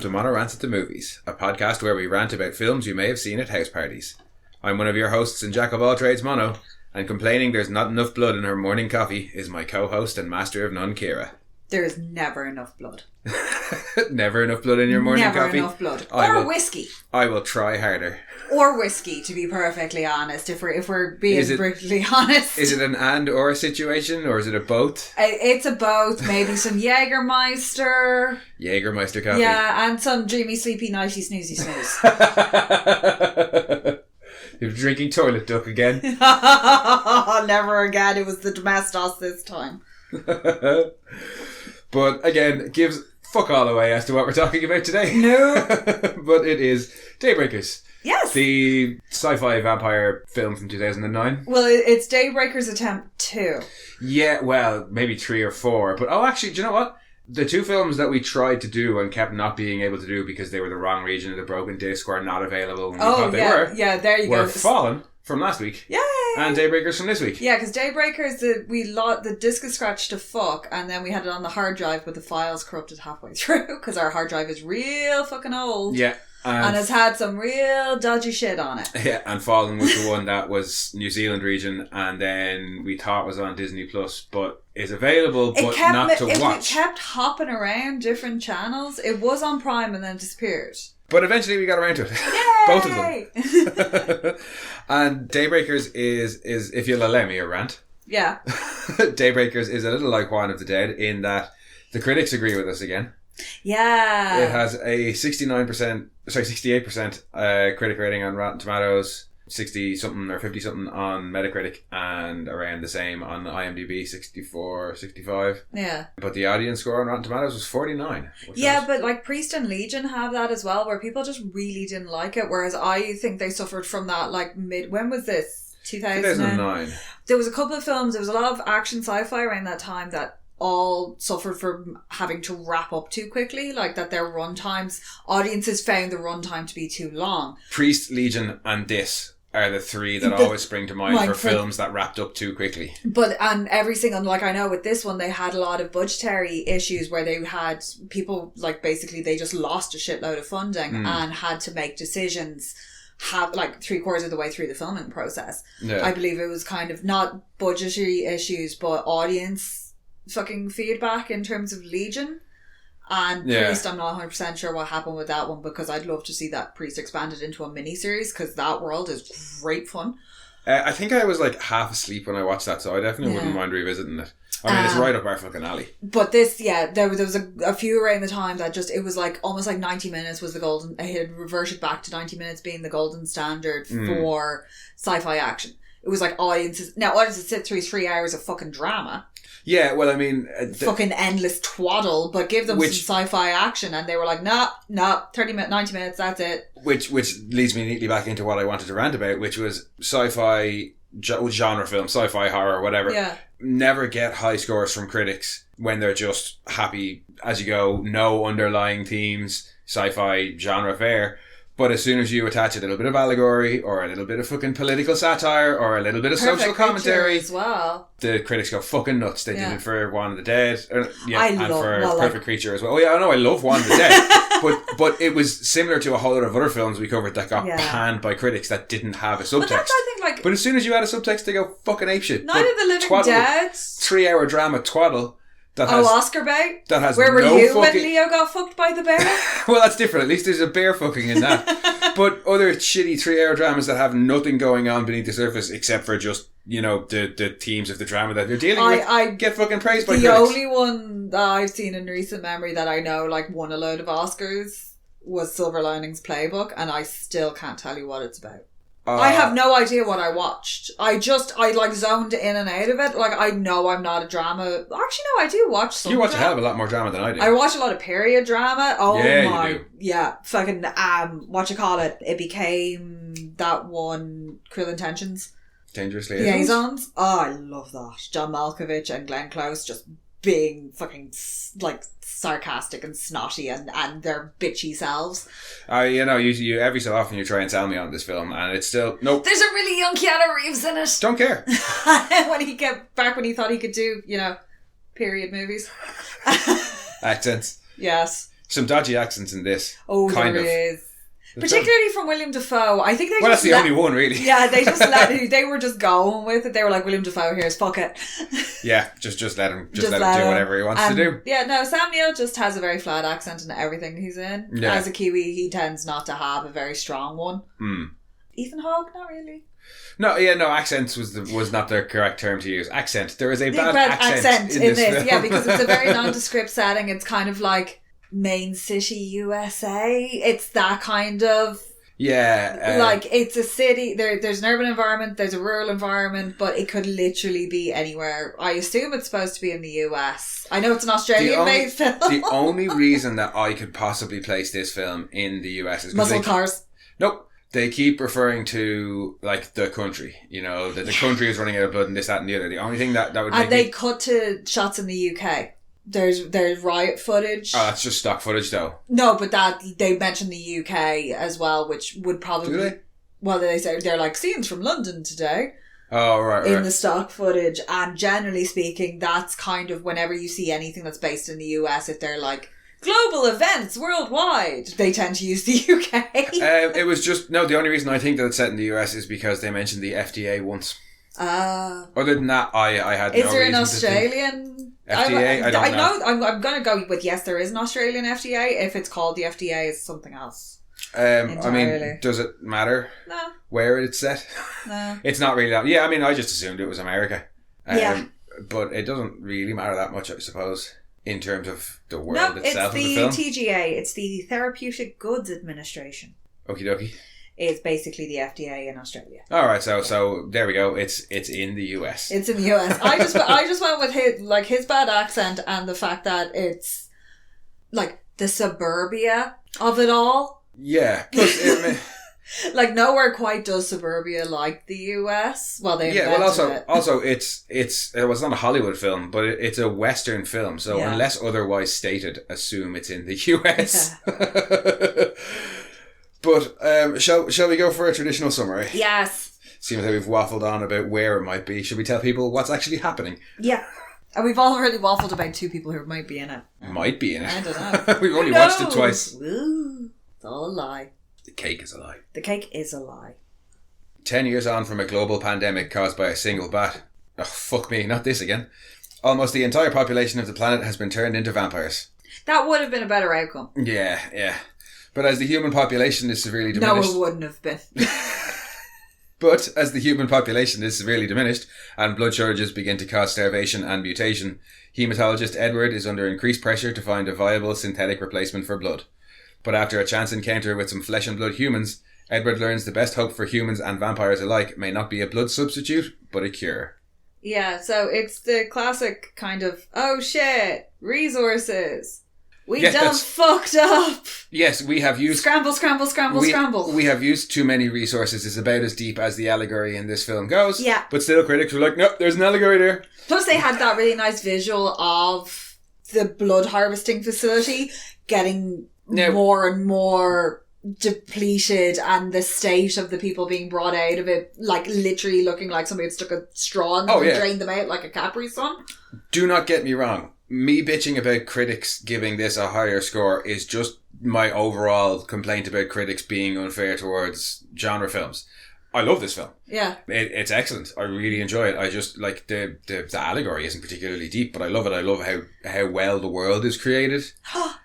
to MonoRants at the Movies, a podcast where we rant about films you may have seen at house parties. I'm one of your hosts and jack of all trades, Mono, and complaining there's not enough blood in her morning coffee is my co-host and master of none, Kira. There is never enough blood. Never enough blood in your morning coffee? Never enough blood. Or whiskey. I will try harder. Or whiskey, to be perfectly honest, if we're being brutally honest. Is it an and or a situation, or is it a both? It's a both. Maybe some Jägermeister. Jägermeister coffee. Yeah, and some dreamy, sleepy, nighty, snoozy snooze. You're drinking toilet duck again? Never again. It was the domestos this time. But again, gives fuck all away as to what we're talking about today. No. But it is Daybreakers. Yes. The sci-fi vampire film from 2009. Well, it's Daybreakers Attempt 2. Yeah, well, maybe 3 or 4. But, actually, do you know what? The 2 films that we tried to do and kept not being able to do because they were the wrong region of the broken disc were not available when we thought they were. Yeah, there you go. Were fallen from last week. Yay! And Daybreakers from this week. Yeah, because Daybreakers, the disc is scratched to fuck, and then we had it on the hard drive, but the files corrupted halfway through because our hard drive is real fucking old. Yeah. And it's had some real dodgy shit on it. Yeah, and Fallen was the one that was New Zealand region, and then we thought was on Disney Plus, but is available, but not to watch. It kept hopping around different channels. It was on Prime and then disappeared. But eventually we got around to it. Yay! Both of them. And Daybreakers is, if you'll allow me a rant. Yeah. Daybreakers is a little like Juan of the Dead in that the critics agree with us again. Yeah. It has a 68% critic rating on Rotten Tomatoes, 60-something or 50-something on Metacritic, and around the same on IMDb, 64, 65. Yeah. But the audience score on Rotten Tomatoes was 49. Yeah, but like Priest and Legion have that as well, where people just really didn't like it, whereas I think they suffered from that like when was this? 2009. There was a couple of films, there was a lot of action sci-fi around that time that all suffered from having to wrap up too quickly, like that their run times, found the runtime to be too long. Priest, Legion and this are the 3 that always spring to mind for films that wrapped up too quickly. And every single, like I know with this one they had a lot of budgetary issues where they had people like basically they just lost a shitload of funding and had to make decisions like 3/4 of the way through the filming process. Yeah. I believe it was kind of not budgetary issues but audience fucking feedback in terms of Legion. And Priest, I'm not 100% sure what happened with that one because I'd love to see that Priest expanded into a mini-series because that world is great fun. I think I was like half asleep when I watched that, so I definitely wouldn't mind revisiting it. I mean, it's right up our fucking alley. But this, there was a few around the time that just, it was like almost like 90 minutes was the golden, it had reverted back to 90 minutes being the golden standard for sci-fi action. It was like audiences sit through 3 hours of fucking drama. Yeah, well, I mean... fucking endless twaddle, but give them some sci-fi action, and they were like, nah, 90 minutes, that's it. Which leads me neatly back into what I wanted to rant about, which was sci-fi genre film, sci-fi horror, whatever. Yeah. Never get high scores from critics when they're just happy as you go, no underlying themes, sci-fi genre fare. But as soon as you attach a little bit of allegory or a little bit of fucking political satire or a little bit of social commentary as well, the critics go fucking nuts. They did it for Juan of the Dead, and for Perfect Creature as well. Oh yeah, I know, I love Juan of the Dead, but it was similar to a whole lot of other films we covered that got panned by critics that didn't have a subtext. But that's, I think, but as soon as you add a subtext, they go fucking apeshit. Night of the Living Dead, 3-hour drama twaddle. Oscar bait? That has Where were no you when Leo got fucked by the bear? Well, that's different. At least there's a bear fucking in that. But other shitty 3-hour dramas that have nothing going on beneath the surface except for just, the themes of the drama that they're dealing with, I get fucking praised by critics. The only one that I've seen in recent memory that I know won a load of Oscars was Silver Linings Playbook, and I still can't tell you what it's about. I have no idea what I watched. I zoned in and out of it. I know I'm not a drama. Actually, no, I do watch some. You watch drama. a hell of a lot more drama than I do. I watch a lot of period drama. Oh yeah, my, you do. Yeah, fucking what you call it? It became that one, Cruel Intentions, Dangerous Liaisons. Oh, I love that. John Malkovich and Glenn Close just being fucking sarcastic and snotty and their bitchy selves. You every so often you try and sell me on this film and it's still nope. There's a really young Keanu Reeves in it. Don't care. when he thought he could do period movies. Accents. Yes. some dodgy accents in this. Oh, there is. Particularly from William Dafoe. I think that's the only one, really. Yeah, they were just going with it. They were like, William Dafoe, here's, fuck it. Yeah, just let him do whatever he wants to do. Yeah, no, Sam Neill just has a very flat accent in everything he's in. Yeah. As a Kiwi, he tends not to have a very strong one. Ethan Hawke, not really. No, accents was not the correct term to use. Accent. There is a bad accent in this film. Yeah, because it's a very nondescript setting. It's kind of like main city USA. It's that kind of... Yeah. Like, it's a city. There's an urban environment, there's a rural environment, but it could literally be anywhere. I assume it's supposed to be in the US. I know it's an Australian-made film. The only reason that I could possibly place this film in the US is... Muscle cars. Nope. They keep referring to, like, the country. You know, that the country is running out of blood and this, that and the other. The only thing that would make... And they cut to shots in the UK. There's riot footage. Oh, that's just stock footage, though. No, but that they mentioned the UK as well, which would probably... Do they? Well, they say they're like scenes from London today. Oh, right. In the stock footage, and generally speaking, that's kind of whenever you see anything that's based in the US, if they're like global events worldwide, they tend to use the UK. It was just the only reason I think that it's set in the US is because they mentioned the FDA once. Other than that, I had. Is there an Australian FDA? I don't know. I'm going to go with yes. There is an Australian FDA. If it's called the FDA, it's something else. I mean, does it matter? No. Where it's set? No. It's not really that. Yeah, I mean, I just assumed it was America. Yeah. But it doesn't really matter that much, I suppose, in terms of the world itself. No, it's the the film. TGA. It's the Therapeutic Goods Administration. Okie dokie. It's basically the FDA in Australia. All right, so there we go. It's in the US. It's in the US. I just went with his bad accent and the fact that it's like the suburbia of it all. Yeah, plus like nowhere quite does suburbia like the US. Well, they also it's not a Hollywood film, but it's a Western film. So unless otherwise stated, assume it's in the US. Yeah. But shall we go for a traditional summary? Yes. Seems like we've waffled on about where it might be. Should we tell people what's actually happening? Yeah. And we've already waffled about two people who might be in it. Might be in it. I don't know. We've only watched it twice. Ooh, it's all a lie. The cake is a lie. The cake is a lie. 10 years on from a global pandemic caused by a single bat. Oh, fuck me, not this again. Almost the entire population of the planet has been turned into vampires. That would have been a better outcome. Yeah. But as the human population is severely diminished... No, it wouldn't have been. But as the human population is severely diminished and blood shortages begin to cause starvation and mutation, hematologist Edward is under increased pressure to find a viable synthetic replacement for blood. But after a chance encounter with some flesh and blood humans, Edward learns the best hope for humans and vampires alike may not be a blood substitute, but a cure. Yeah, so it's the classic kind of, oh shit, resources. We done fucked up. Yes, we have used... Scramble. We have used too many resources is about as deep as the allegory in this film goes. Yeah. But still critics were like, nope, there's an allegory there. Plus they had that really nice visual of the blood harvesting facility getting more and more depleted and the state of the people being brought out of it, like literally looking like somebody had stuck a straw in them and drained them out like a Capri Sun. Do not get me wrong. Me bitching about critics giving this a higher score is just my overall complaint about critics being unfair towards genre films. I love this film. Yeah. It's excellent. I really enjoy it. I just like the allegory isn't particularly deep, but I love it. I love how well the world is created.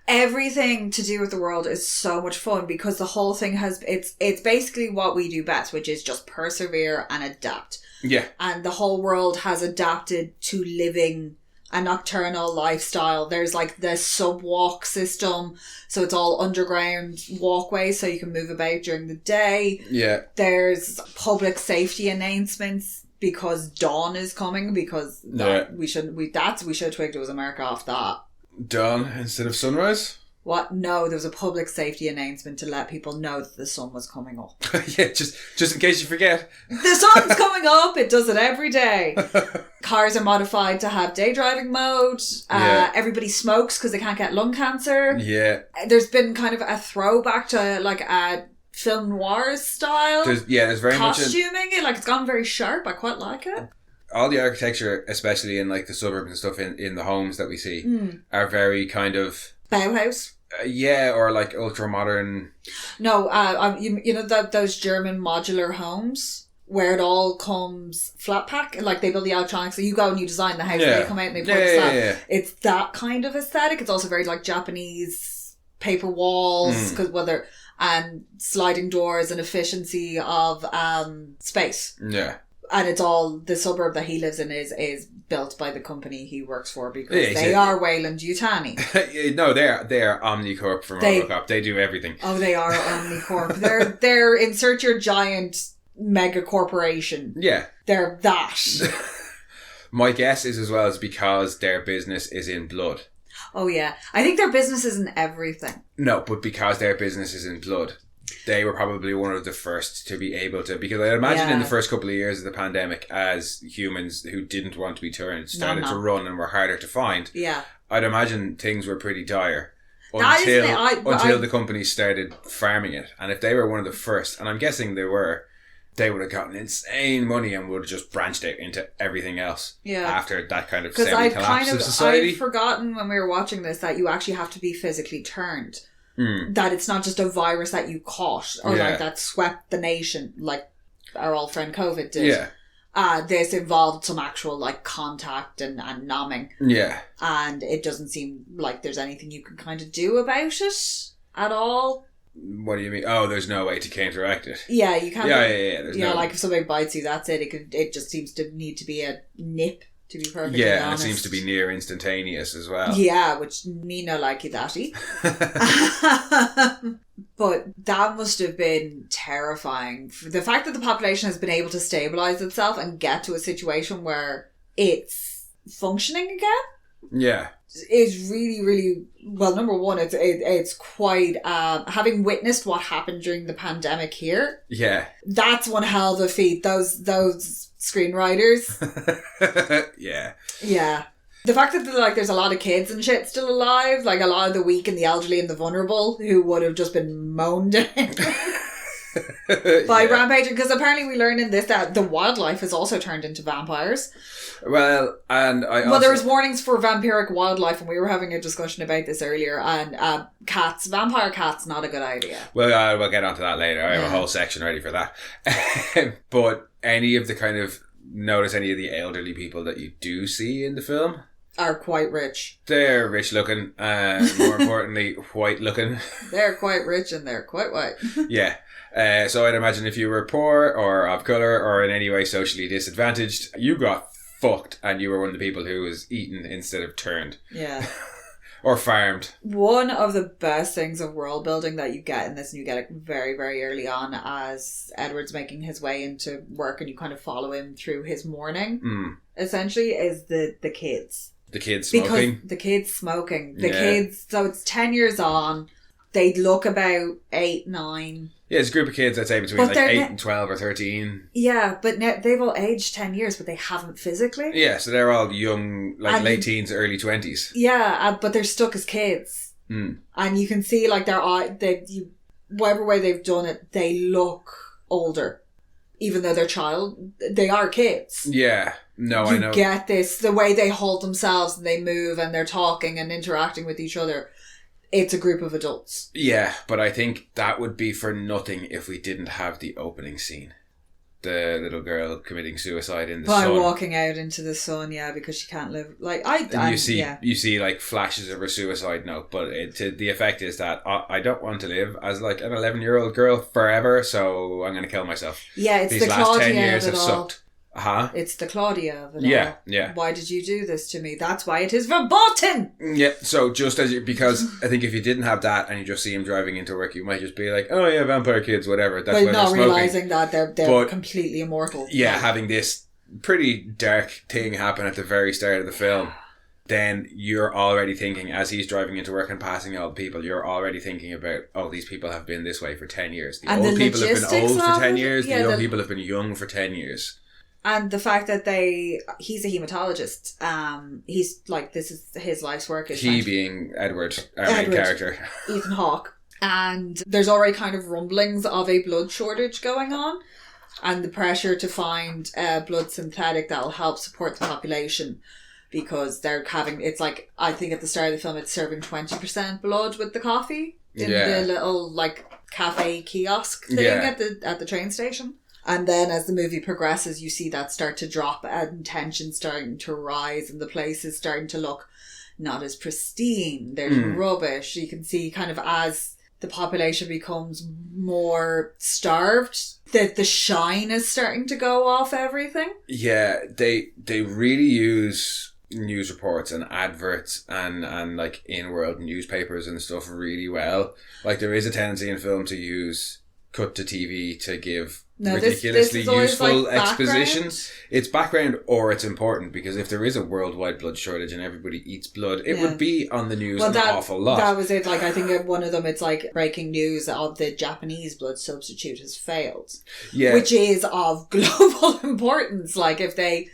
Everything to do with the world is so much fun because the whole thing it's basically what we do best, which is just persevere and adapt. Yeah. And the whole world has adapted to living a nocturnal lifestyle. There's like the subwalk system, so it's all underground walkways so you can move about during the day. Yeah. There's public safety announcements because dawn is coming, because we should have twigged it was America off that. Dawn instead of sunrise? What? No, there was a public safety announcement to let people know that the sun was coming up. Yeah, just in case you forget. The sun's coming up. It does it every day. Cars are modified to have day driving mode. Everybody smokes because they can't get lung cancer. Yeah. There's been kind of a throwback to like a film noir style. There's very costuming. Like it's gone very sharp. I quite like it. All the architecture, especially in like the suburbs and stuff in the homes that we see, are very kind of... Bauhaus. Yeah, or like ultra modern. No, you know those German modular homes where it all comes flat pack, and like they build the electronics, so you go and you design the house, they come out and they put the slab. Yeah. It's that kind of aesthetic. It's also very like Japanese paper walls, because and sliding doors and efficiency of space. Yeah. And it's all, the suburb that he lives in is built by the company he works for, because they are Wayland Yutani. No, they're Omnicorp from RoboCop. They do everything. Oh, they are Omnicorp. they're insert your giant mega corporation. Yeah. They're that. My guess is as well is because their business is in blood. Oh yeah. I think their business isn't everything. No, but because their business is in blood, they were probably one of the first to be able to, because I imagine in the first couple of years of the pandemic, as humans who didn't want to be turned started to run and were harder to find, I'd imagine things were pretty dire until the companies started farming it. And if they were one of the first, and I'm guessing they would have gotten insane money and would have just branched out into everything else after that kind of semi-collapse of society. I'd forgotten when we were watching this that you actually have to be physically turned. That it's not just a virus that you caught or like that swept the nation like our old friend COVID did. Yeah. This involved some actual like contact and nomming. Yeah. And it doesn't seem like there's anything you can kind of do about it at all. What do you mean? Oh, there's no way to counteract it. Yeah, you can't. Yeah. There's like if somebody bites you, that's it. It just seems to need to be a nip, to be perfectly honest. And it seems to be near instantaneous as well. Yeah, which me no like you thatty. But that must have been terrifying. The fact that the population has been able to stabilise itself and get to a situation where it's functioning again. Yeah. Is really, really, well, number one, it's quite, having witnessed what happened during the pandemic here. Yeah. That's one hell of a feat. Those screenwriters. Yeah. Yeah. The fact that there's a lot of kids and shit still alive, like a lot of the weak and the elderly and the vulnerable who would have just been moaned in by rampaging, because apparently we learned in this that the wildlife has also turned into vampires. Well, and there was warnings for vampiric wildlife, and we were having a discussion about this earlier, and vampire cats, not a good idea. Well, we'll get onto that later. I have a whole section ready for that. But any of the elderly people that you do see in the film are quite rich. They're rich looking, and more importantly, white looking. They're quite rich and they're quite white. Yeah. So I'd imagine if you were poor or of colour or in any way socially disadvantaged, you got fucked and you were one of the people who was eaten instead of turned. Yeah. Or farmed. One of the best things of world building that you get in this, and you get it very, very early on as Edward's making his way into work and you kind of follow him through his morning, essentially, is the kids. The kids smoking? Because the kids smoking. The kids, so it's 10 years on, they look about 8, 9... Yeah, it's a group of kids, I'd say, between 8 and 12 or 13. Yeah, but now they've all aged 10 years, but they haven't physically. Yeah, so they're all young, like late teens, early 20s. Yeah, but they're stuck as kids. And you can see, like, whatever way they've done it, they look older. Even though they are kids. Yeah, I know. You get this, the way they hold themselves and they move and they're talking and interacting with each other. It's a group of adults. Yeah, but I think that would be for nothing if we didn't have the opening scene. The little girl committing suicide in the sun. By walking out into the sun, because she can't live. You see like flashes of her suicide note, but the effect is that I don't want to live as like an 11-year-old girl forever, so I'm going to kill myself. Yeah, it's These the last Claudia 10 years of it have all. sucked. Uh-huh. It's the Claudia of it all. Yeah. Why did you do this to me? That's why it is verboten! Yeah, so just because I think if you didn't have that and you just see him driving into work, you might just be like, oh yeah, vampire kids, whatever. That's but not realising that they're completely immortal. Yeah, having this pretty dark thing happen at the very start of the film, then you're already thinking, as he's driving into work and passing all the people, you're already thinking about, oh, these people have been this way for 10 years. The old people have been old for 10 years. The young people have been young for 10 years. And the fact that he's a hematologist, he's like, this is his life's work. He being Edward, our main character. Ethan Hawke. And there's already kind of rumblings of a blood shortage going on. And the pressure to find blood synthetic that will help support the population. because they're having, it's like, I think at the start of the film it's serving 20% blood with the coffee in the little like cafe kiosk thing at the train station. And then as the movie progresses, you see that start to drop and tension starting to rise and the place is starting to look not as pristine. There's rubbish. You can see kind of as the population becomes more starved, that the shine is starting to go off everything. Yeah, they really use news reports and adverts and like in-world newspapers and stuff really well. Like there is a tendency in film to use cut to TV to give ridiculously useful like exposition. It's background or it's important, because if there is a worldwide blood shortage and everybody eats blood, it would be on the news an awful lot. That was it. Like I think one of them, it's like breaking news of the Japanese blood substitute has failed. Yeah. Which is of global importance. Like if they...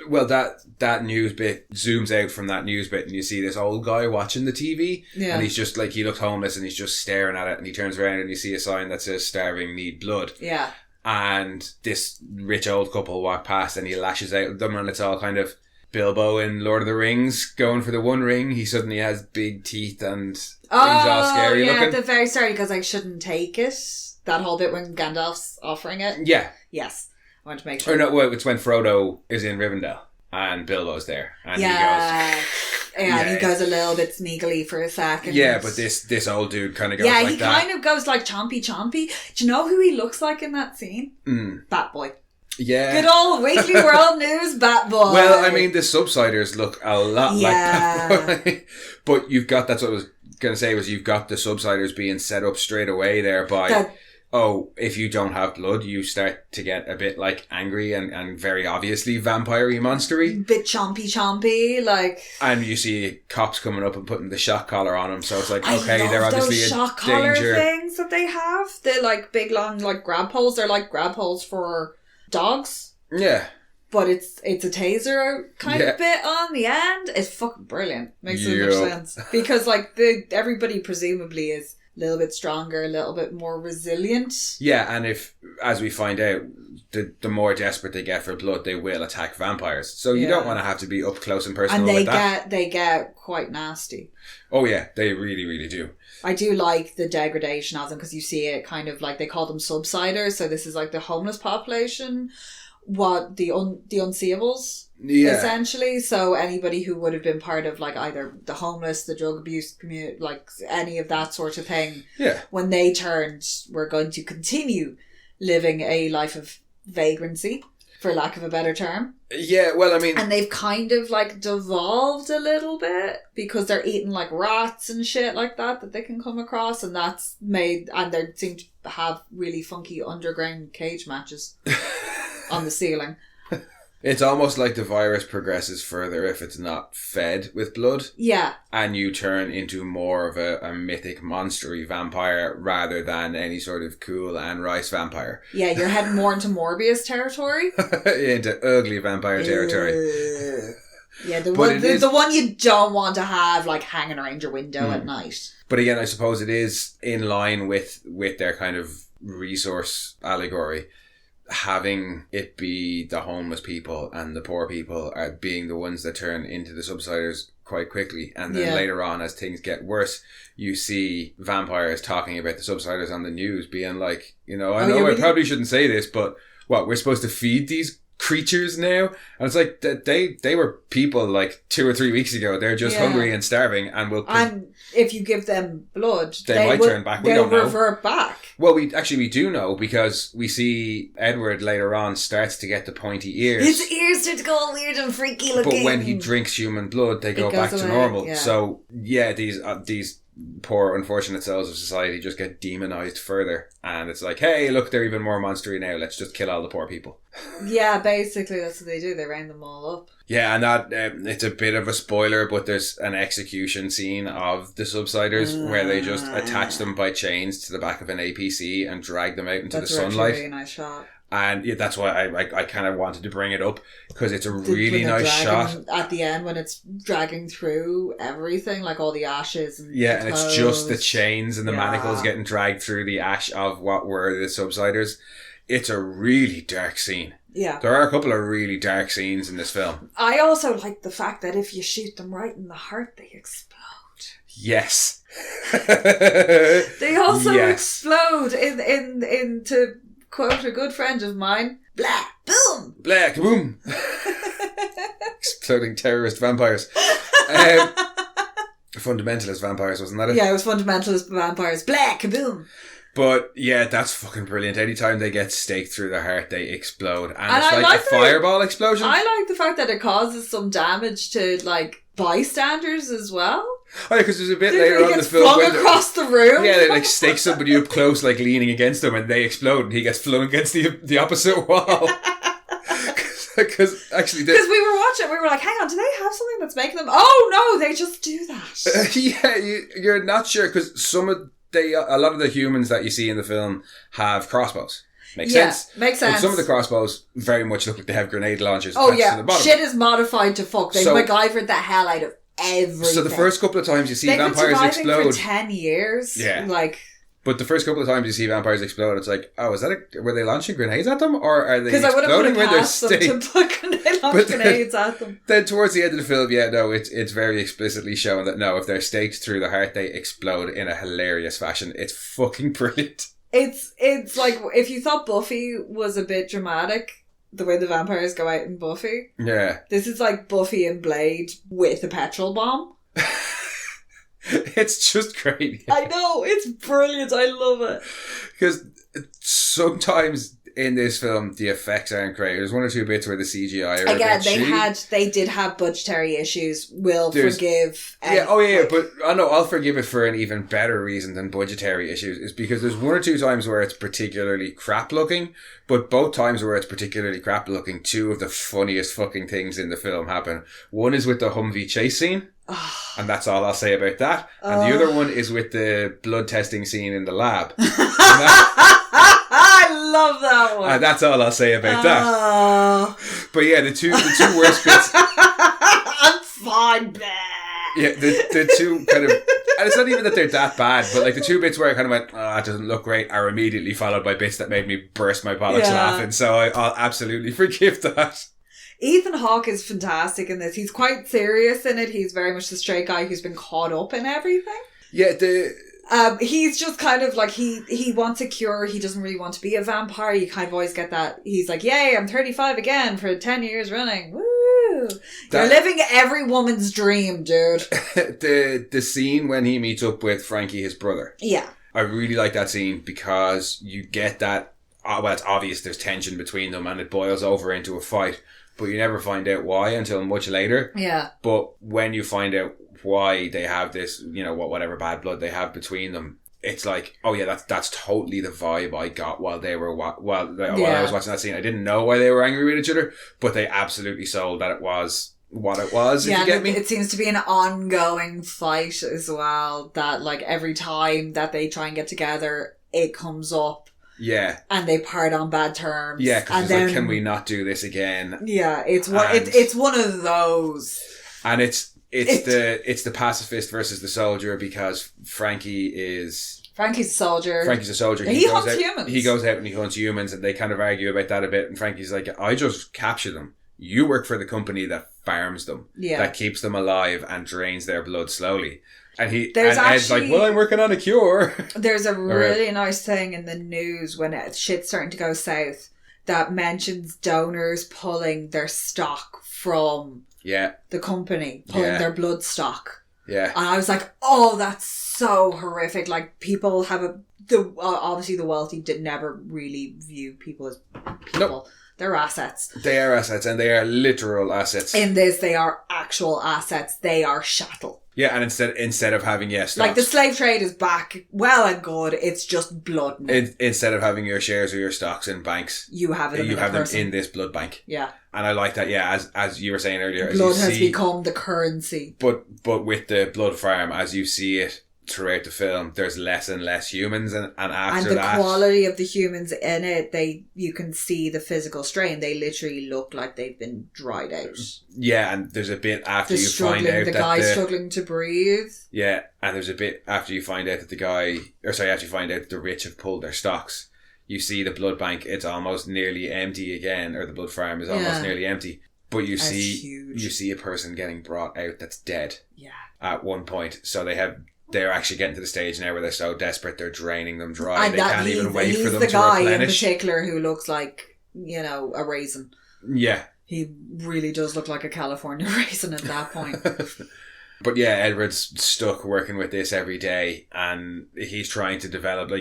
Well, that news bit zooms out from that news bit and you see this old guy watching the TV and he's just like, he looks homeless and he's just staring at it, and he turns around and you see a sign that says starving need blood. Yeah. And this rich old couple walk past and he lashes out at them, and it's all kind of Bilbo in Lord of the Rings going for the one ring. He suddenly has big teeth and things all scary looking. At the very start, because I shouldn't take it. That whole bit when Gandalf's offering it. Yeah. Yes. I want to make sure. Or no, well, it's when Frodo is in Rivendell and Bilbo's there, and he goes a little bit sneakily for a second. Yeah, but this old dude kind of goes like that. Yeah, he kind of goes like chompy. Do you know who he looks like in that scene? Batboy. Yeah. Good old Weekly World News Batboy. Well, I mean, the Subsiders look a lot like Batboy. But you've got, that's what I was going to say, was you've got the Subsiders being set up straight away there by... if you don't have blood, you start to get a bit like angry and very obviously vampire-y, monstery. Bit chompy, like... And you see cops coming up and putting the shock collar on them, so it's like, okay, they're obviously those shock a danger. collar things that they have. They're like big long like grab poles. They're like grab poles for dogs. Yeah. But it's a taser kind of bit on the end. It's fucking brilliant. Makes so much sense. Because like everybody presumably is a little bit stronger, a little bit more resilient. Yeah, and if, as we find out, the more desperate they get for blood, they will attack vampires. So you don't want to have to be up close and personal with that. And they get quite nasty. Oh yeah, they really, really do. I do like the degradation of them, because you see it kind of like, they call them subsiders. So this is like the homeless population, what the unseeables. Yeah. Essentially, so anybody who would have been part of like either the homeless, the drug abuse community, like any of that sort of thing, when they turned, were going to continue living a life of vagrancy, for lack of a better term. Yeah, well, I mean... And they've kind of like devolved a little bit, because they're eating like rats and shit like that they can come across, and that's made, and they seem to have really funky underground cage matches on the ceiling. It's almost like the virus progresses further if it's not fed with blood. Yeah. And you turn into more of a mythic, monstery vampire rather than any sort of cool Anne Rice vampire. Yeah, you're heading more into Morbius territory. Into ugly vampire territory. Yeah, the one you don't want to have like hanging around your window at night. But again, I suppose it is in line with their kind of resource allegory. Having it be the homeless people and the poor people are being the ones that turn into the subsiders quite quickly, and then later on, as things get worse, you see vampires talking about the subsiders on the news, being like, I probably shouldn't say this, but what, we're supposed to feed these creatures now? And it's like they were people like 2 or 3 weeks ago. They're just hungry and starving, and and if you give them blood, they might turn back. We don't know. They'll revert back. Well, we do know, because we see Edward later on starts to get the pointy ears. His ears start to go all weird and freaky looking. But when he drinks human blood, they go back to normal. Yeah. So these poor unfortunate cells of society just get demonized further, and it's like, hey, look, they're even more monstery now, let's just kill all the poor people. Yeah, basically that's what they do. They round them all up. Yeah, and that it's a bit of a spoiler, but there's an execution scene of the subsiders where they just attach them by chains to the back of an APC and drag them out into the sunlight. That's a really nice shot. And that's why I kind of wanted to bring it up, because it's a really nice shot at the end when it's dragging through everything, like all the ashes and and it's just the chains and the manacles getting dragged through the ash of what were the subsiders. It's a really dark scene. Yeah. There are a couple of really dark scenes in this film. I also like the fact that if you shoot them right in the heart, they explode. Yes. They also explode in to quote a good friend of mine, blah, boom. Blah, kaboom. Exploding terrorist vampires. Fundamentalist vampires, wasn't that it? Yeah, it was fundamentalist vampires. Blah, kaboom. But yeah, that's fucking brilliant. Anytime they get staked through the heart, they explode. And it's like a fireball explosion. I like the fact that it causes some damage to, like, bystanders as well. Oh yeah, because there's a bit later on in the film where across the room. Yeah, they like stake somebody up close, like leaning against them, and they explode, and he gets flung against the opposite wall. Because we were watching, we were like, hang on, do they have something that's making them? Oh no, they just do that. Yeah, you're not sure because a lot of the humans that you see in the film have crossbows. Makes sense. Makes sense. But some of the crossbows very much look like they have grenade launchers. Oh yeah, to the bottom. Shit is modified to fuck. They've MacGyvered the hell out of everything. So the first couple of times you see vampires explode for 10 years. Yeah. Like. But the first couple of times you see vampires explode, it's like, oh, were they launching grenades at them? Or are they exploding when they're staked? Because I would have put it past them to launch grenades at them. Then towards the end of the film, it's very explicitly shown that no, if they're staked through the heart, they explode in a hilarious fashion. It's fucking brilliant. It's like, if you thought Buffy was a bit dramatic, the way the vampires go out in Buffy. Yeah. This is like Buffy and Blade with a petrol bomb. It's just great. I know, it's brilliant. I love it. Because sometimes in this film, the effects aren't great. There's one or two bits where the CGI are again, they did have budgetary issues. Forgive. But I know I'll forgive it for an even better reason than budgetary issues. Is because there's one or two times where it's particularly crap looking, but both times where it's particularly crap looking, two of the funniest fucking things in the film happen. One is with the Humvee chase scene. And that's all I'll say about that. And the other one is with the blood testing scene in the lab. I love that one. And that's all I'll say about that. But yeah, the two worst bits. I'm fine. Yeah, the two kind of, and it's not even that they're that bad, but like the two bits where I kind of went, oh, it doesn't look great, are immediately followed by bits that made me burst my bollocks laughing. So I'll absolutely forgive that. Ethan Hawke is fantastic in this. He's quite serious in it. He's very much the straight guy who's been caught up in everything. Yeah, he's just kind of like, he wants a cure. He doesn't really want to be a vampire. You kind of always get that. He's like, yay, I'm 35 again for 10 years running. Woo! You're living every woman's dream, dude. The scene when he meets up with Frankie, his brother. Yeah. I really like that scene because you get that, well, it's obvious there's tension between them and it boils over into a fight. But you never find out why until much later. Yeah. But when you find out why they have this, whatever bad blood they have between them, it's like, oh yeah, that's totally the vibe I got while I was watching that scene. I didn't know why they were angry with each other, but they absolutely sold that it was what it was. If you get me. It seems to be an ongoing fight as well. That like every time that they try and get together, it comes up. Yeah. And they part on bad terms. Yeah, because it's like, can we not do this again? Yeah, it's one of those. And it's the pacifist versus the soldier because Frankie's a soldier. Frankie's a soldier. He hunts humans. He goes out and he hunts humans, and they kind of argue about that a bit. And Frankie's like, I just capture them. You work for the company that farms them. Yeah. That keeps them alive and drains their blood slowly. And Ed's like, well, I'm working on a cure. There's a really nice thing in the news when shit's starting to go south that mentions donors pulling their stock from the company, pulling their blood stock. Yeah. And I was like, oh, that's so horrific. Like, people have obviously the wealthy did never really view people as people. Nope. They're assets. They are assets, and they are literal assets. In this, they are actual assets. They are chattel. Yeah, and instead of having stocks. Like the slave trade is back, well and good. It's just blood now. Instead of having your shares or your stocks in banks, you have it. You have them in this blood bank. Yeah, and I like that. Yeah, as you were saying earlier, blood has become the currency. But with the blood farm, as you see it throughout the film, there's less and less humans, and after that, the quality of the humans in it, you can see the physical strain. They literally look like they've been dried out. Yeah, and there's a bit after you find out the guy struggling to breathe. Yeah, and there's a bit after you find out that after you find out that the rich have pulled their stocks. You see the blood bank, it's almost nearly empty again, or the blood farm is almost nearly empty. But you see a person getting brought out that's dead. Yeah. At one point. So they're actually getting to the stage now where they're so desperate they're draining them dry. They can't even wait for them to replenish. He's the guy in particular who looks like, a raisin. Yeah. He really does look like a California raisin at that point. But yeah, Edward's stuck working with this every day, and he's trying to develop a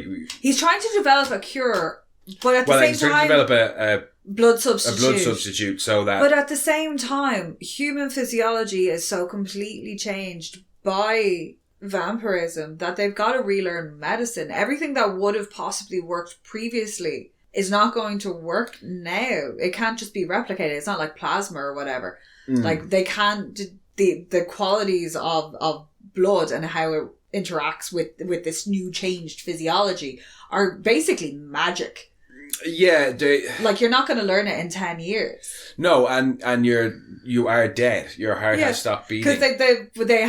cure, but at the same time, he's trying to develop a blood substitute, so that. But at the same time, human physiology is so completely changed by vampirism that they've got to relearn medicine. Everything that would have possibly worked previously is not going to work now. It can't just be replicated. It's not like plasma or whatever. Like they can't. The qualities of blood and how it interacts with this new changed physiology are basically magic. Yeah, you're not going to learn it in 10 years. No, and you are dead. Your heart has stopped beating because they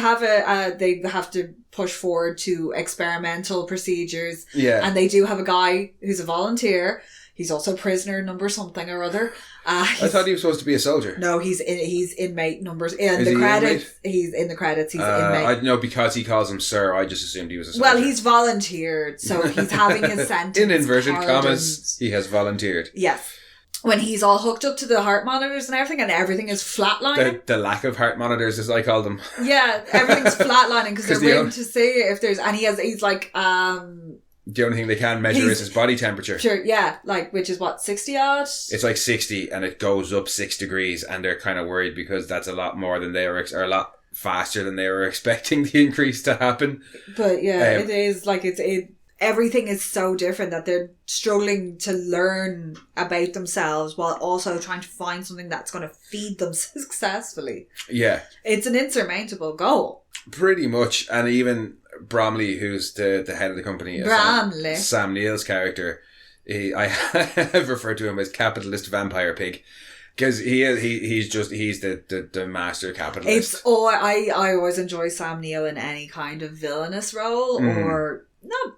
have to push forward to experimental procedures. Yeah, and they do have a guy who's a volunteer. He's also prisoner number something or other. I thought he was supposed to be a soldier. No, he's inmate numbers in the credits. He's in the credits. He's inmate. I know because he calls him sir. I just assumed he was a soldier. Well, he's volunteered, so he's having his sentence. In inverted commas, he has volunteered. Yes. When he's all hooked up to the heart monitors and everything is flatlining. The lack of heart monitors, as I call them. Yeah, everything's flatlining because they're waiting to see if there's, and he's like, the only thing they can measure is his body temperature. Sure, yeah. Which is what, 60 odd? It's like 60 and it goes up 6 degrees and they're kind of worried because that's a lot more than they were, or a lot faster than they were expecting the increase to happen. But yeah, it is everything is so different that they're struggling to learn about themselves while also trying to find something that's going to feed them successfully. Yeah. It's an insurmountable goal. Pretty much. And even Bromley, who's the head of the company, Sam Neill's character, I have referred to him as capitalist vampire pig because he's the master capitalist. I always enjoy Sam Neill in any kind of villainous role or not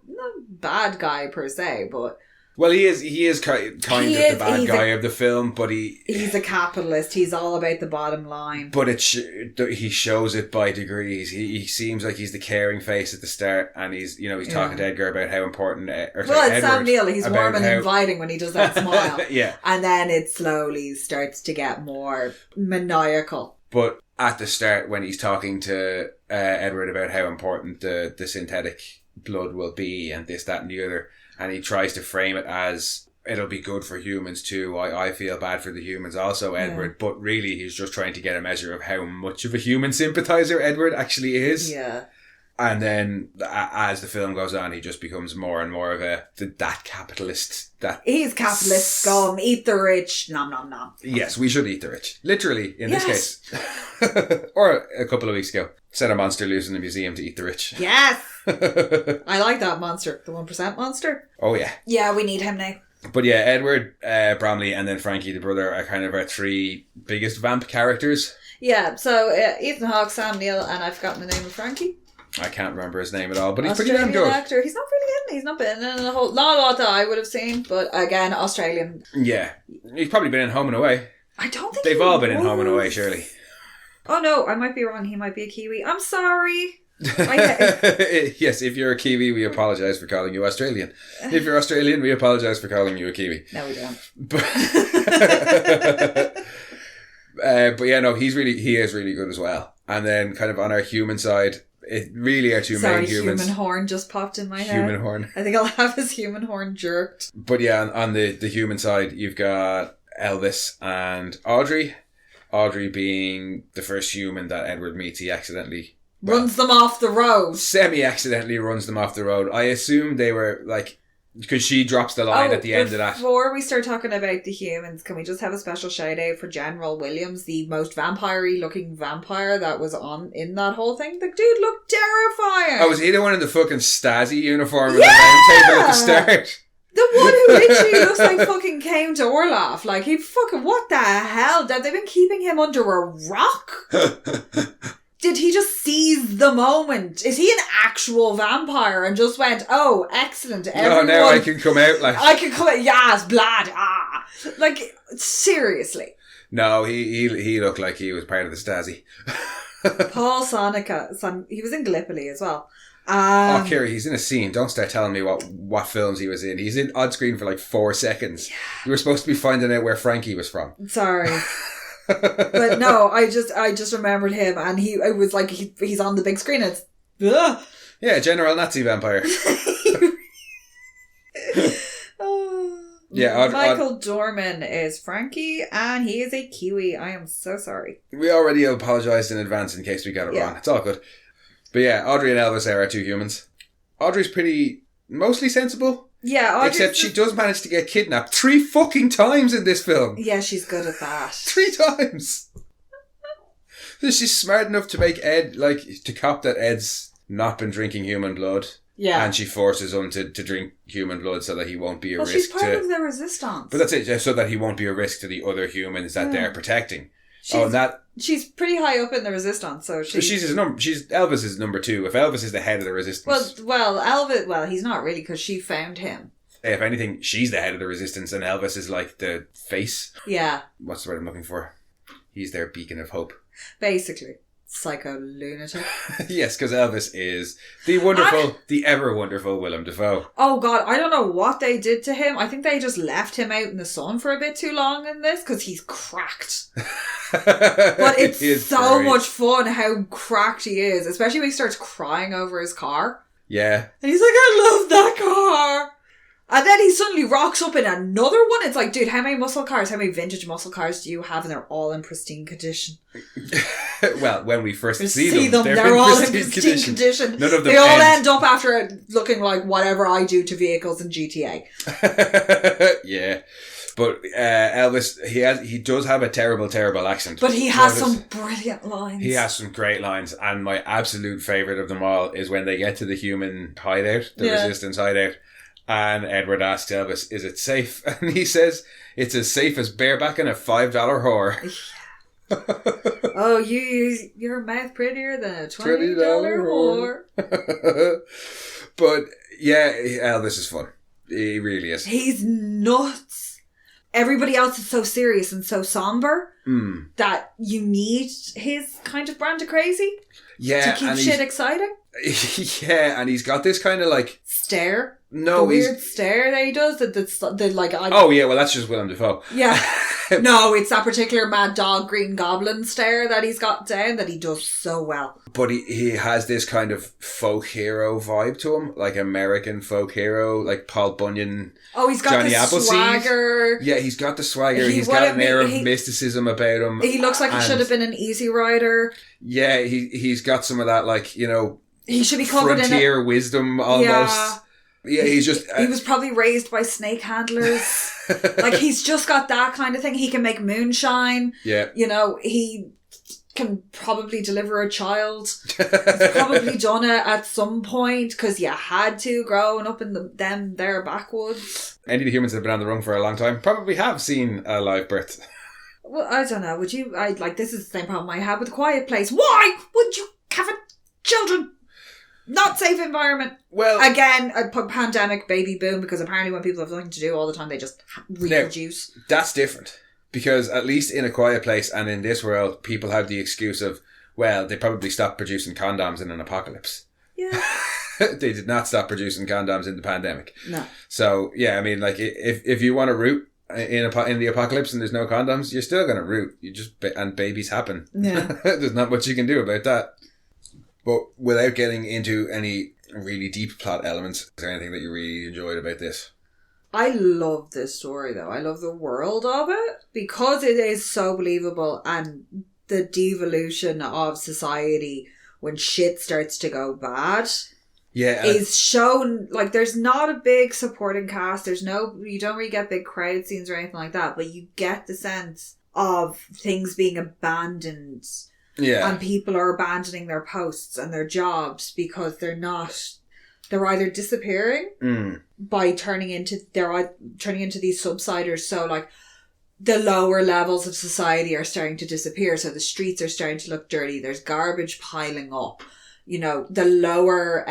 bad guy per se, but well, he is kind of the bad guy of the film, but he's a capitalist. He's all about the bottom line. But he shows it by degrees. He seems like he's the caring face at the start, and he's talking to Edgar about how important. It's Sam Neill. He's warm and inviting when he does that smile. Yeah, and then it slowly starts to get more maniacal. But at the start, when he's talking to Edward about how important the synthetic blood will be, and this, that, and the other. And he tries to frame it as, it'll be good for humans too. I feel bad for the humans also, Edward. Yeah. But really, he's just trying to get a measure of how much of a human sympathizer Edward actually is. Yeah. And then, as the film goes on, he just becomes more and more of that capitalist. He's capitalist scum. Eat the rich. Nom, nom, nom. Yes, we should eat the rich. Literally, in this case. Or a couple of weeks ago. Set a monster loose in the museum to eat the rich. Yes! I like that monster. The 1% monster. Oh, yeah. Yeah, we need him now. But yeah, Edward, Bromley, and then Frankie, the brother, are kind of our three biggest vamp characters. Yeah, so Ethan Hawke, Sam Neill, and I've forgotten the name of Frankie. I can't remember his name at all, but he's Australian pretty damn good. Actor. He's not really in. He's not been in not a lot that I would have seen, but again, Australian. Yeah, he's probably been in Home and Away. I don't think they've all been in Home and Away, surely. Oh no, I might be wrong. He might be a Kiwi. I'm sorry. Yes, if you're a Kiwi, we apologise for calling you Australian. If you're Australian, we apologise for calling you a Kiwi. No, we don't. But yeah, no, he is really good as well. And then kind of on our human side, it really are two main humans. Human horn just popped in my head. Human horn. I think I'll have his human horn jerked. But yeah, on the human side, you've got Elvis and Audrey. Audrey being the first human that Edward meets, he accidentally runs them off the road. Semi-accidentally runs them off the road. I assume they were like, because she drops the line at the end of that. Before we start talking about the humans, can we just have a special shout out for General Williams, the most vampire-y looking vampire that was in that whole thing? The dude looked terrifying. Oh, was he the one in the fucking Stasi uniform with the round table at the start? The one who literally looks like fucking Count Orloff. Like, he fucking, what the hell? They've been keeping him under a rock? did he just seize the moment? Is he an actual vampire and just went, oh, excellent. Everyone, now I can come out like... I can come out, yes, blood, Like, seriously. No, he looked like he was part of the Stasi. Paul Sonica, he was in Gallipoli as well. Kiri, he's in a scene. Don't start telling me what films he was in. He's in on screen for like 4 seconds. Yeah. You were supposed to be finding out where Frankie was from. Sorry. But no, I just remembered him, and it was like he's on the big screen. It's yeah, general Nazi vampire. Yeah, Michael Dorman is Frankie, and he is a Kiwi. I am so sorry. We already apologised in advance in case we got it wrong. It's all good. But yeah, Audrey and Elvis are our two humans. Audrey's mostly sensible. Yeah, except she does manage to get kidnapped 3 fucking times in this film. Yeah, she's good at that. 3 times. She's smart enough to make Ed, to cop that Ed's not been drinking human blood. Yeah. And she forces him to drink human blood so that he won't be a risk to... she's part of the resistance. But that's it, so that he won't be a risk to the other humans that they're protecting. She's pretty high up in the resistance, so she's Elvis is number 2. If Elvis is the head of the resistance, Elvis, he's not really, because she found him. If anything, she's the head of the resistance, and Elvis is like the face. Yeah. What's the word I'm looking for? He's their beacon of hope. Basically, psycho lunatic. Yes, because Elvis is the ever wonderful Willem Dafoe. Oh God, I don't know what they did to him. I think they just left him out in the sun for a bit too long in this, because he's cracked. But it's so much fun how cracked he is, especially when he starts crying over his car. Yeah. And he's like, I love that car. And then he suddenly rocks up in another one. It's like, dude, how many vintage muscle cars do you have? And they're all in pristine condition. Well, when we first see them, they're all in pristine condition. None of them end up after looking like whatever I do to vehicles in GTA. Yeah. But Elvis, he does have a terrible, terrible accent. But he has some brilliant lines. He has some great lines. And my absolute favourite of them all is when they get to the human hideout, the resistance hideout. And Edward asks Elvis, is it safe? And he says, it's as safe as barebacking a $5 whore. Oh, you use your mouth prettier than a $20 whore. But yeah, Elvis is fun. He really is. He's nuts. Everybody else is so serious and so somber that you need his kind of brand of crazy to keep shit exciting. Yeah, and he's got this kind of stare. No, the weird stare that he does. Oh yeah, well that's just Willem Dafoe. Yeah. No, it's that particular Mad Dog Green Goblin stare that he's got down that he does so well. But he has this kind of folk hero vibe to him, like American folk hero, like Paul Bunyan. Oh, he's got Johnny Appleseed. Swagger. Yeah, he's got the swagger. He's got an air of mysticism about him. He looks like he should have been an Easy Rider. Yeah, he's got some of that, he should be covered frontier wisdom almost. Yeah, he's just... he was probably raised by snake handlers. He's just got that kind of thing. He can make moonshine. Yeah. He can probably deliver a child. He's probably done it at some point because you had to growing up in their backwoods. Any of the humans that have been on the run for a long time probably have seen a live birth. Well, I don't know. Would you... this is the same problem I had with A Quiet Place. Why would you have children? Not safe environment. Well, again, a pandemic, baby boom, because apparently when people have nothing to do all the time, they just reproduce. Now, that's different. Because at least in A Quiet Place and in this world, people have the excuse of, well, they probably stopped producing condoms in an apocalypse. Yeah. They did not stop producing condoms in the pandemic. No. So, yeah, I mean, if you want to root in the apocalypse and there's no condoms, you're still going to root. And babies happen. Yeah. There's not much you can do about that. But without getting into any really deep plot elements, is there anything that you really enjoyed about this? I love this story, though. I love the world of it because it is so believable, and the devolution of society when shit starts to go bad is shown. There's not a big supporting cast. You don't really get big crowd scenes or anything like that, but you get the sense of things being abandoned. Yeah. And people are abandoning their posts and their jobs because they're either disappearing by turning into these subsiders. So the lower levels of society are starting to disappear. So the streets are starting to look dirty. There's garbage piling up. You know, the lower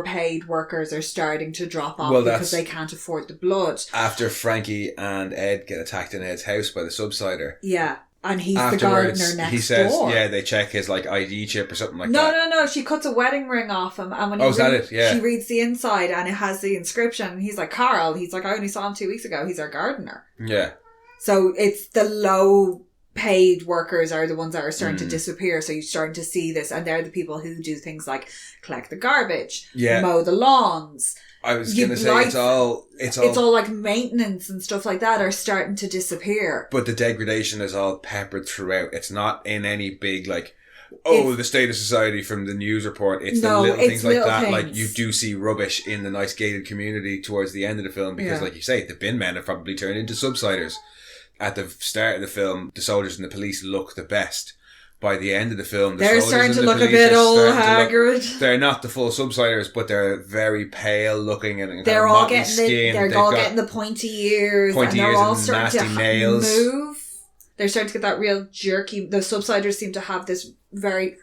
paid workers are starting to drop off because they can't afford the blood. After Frankie and Ed get attacked in Ed's house by the subsider. Yeah. And he's the gardener next he says, door. Yeah, they check his like ID chip or something like that. No. She cuts a wedding ring off him, and when is that it? Yeah. She reads the inside, and it has the inscription. And he's like, Carl. He's like, I only saw him 2 weeks ago. He's our gardener. Yeah. So it's the low paid workers are the ones that are starting to disappear. So you're starting to see this, and they're the people who do things like collect the garbage, mow the lawns. I was going to say it's all like maintenance and stuff like that are starting to disappear. But the degradation is all peppered throughout. It's not in any big the state of society from the news report. It's the little things like that. Things. Like you do see rubbish in the nice gated community towards the end of the film because like you say, the bin men have probably turned into subsiders. At the start of the film, the soldiers and the police look the best. By the end of the film, they're starting to look a bit old, haggard. They're not the full subsiders, but they're very pale looking and they're all getting getting the pointy ears, and they're all starting to nails. Move. They're starting to get that real jerky. The subsiders seem to have this very.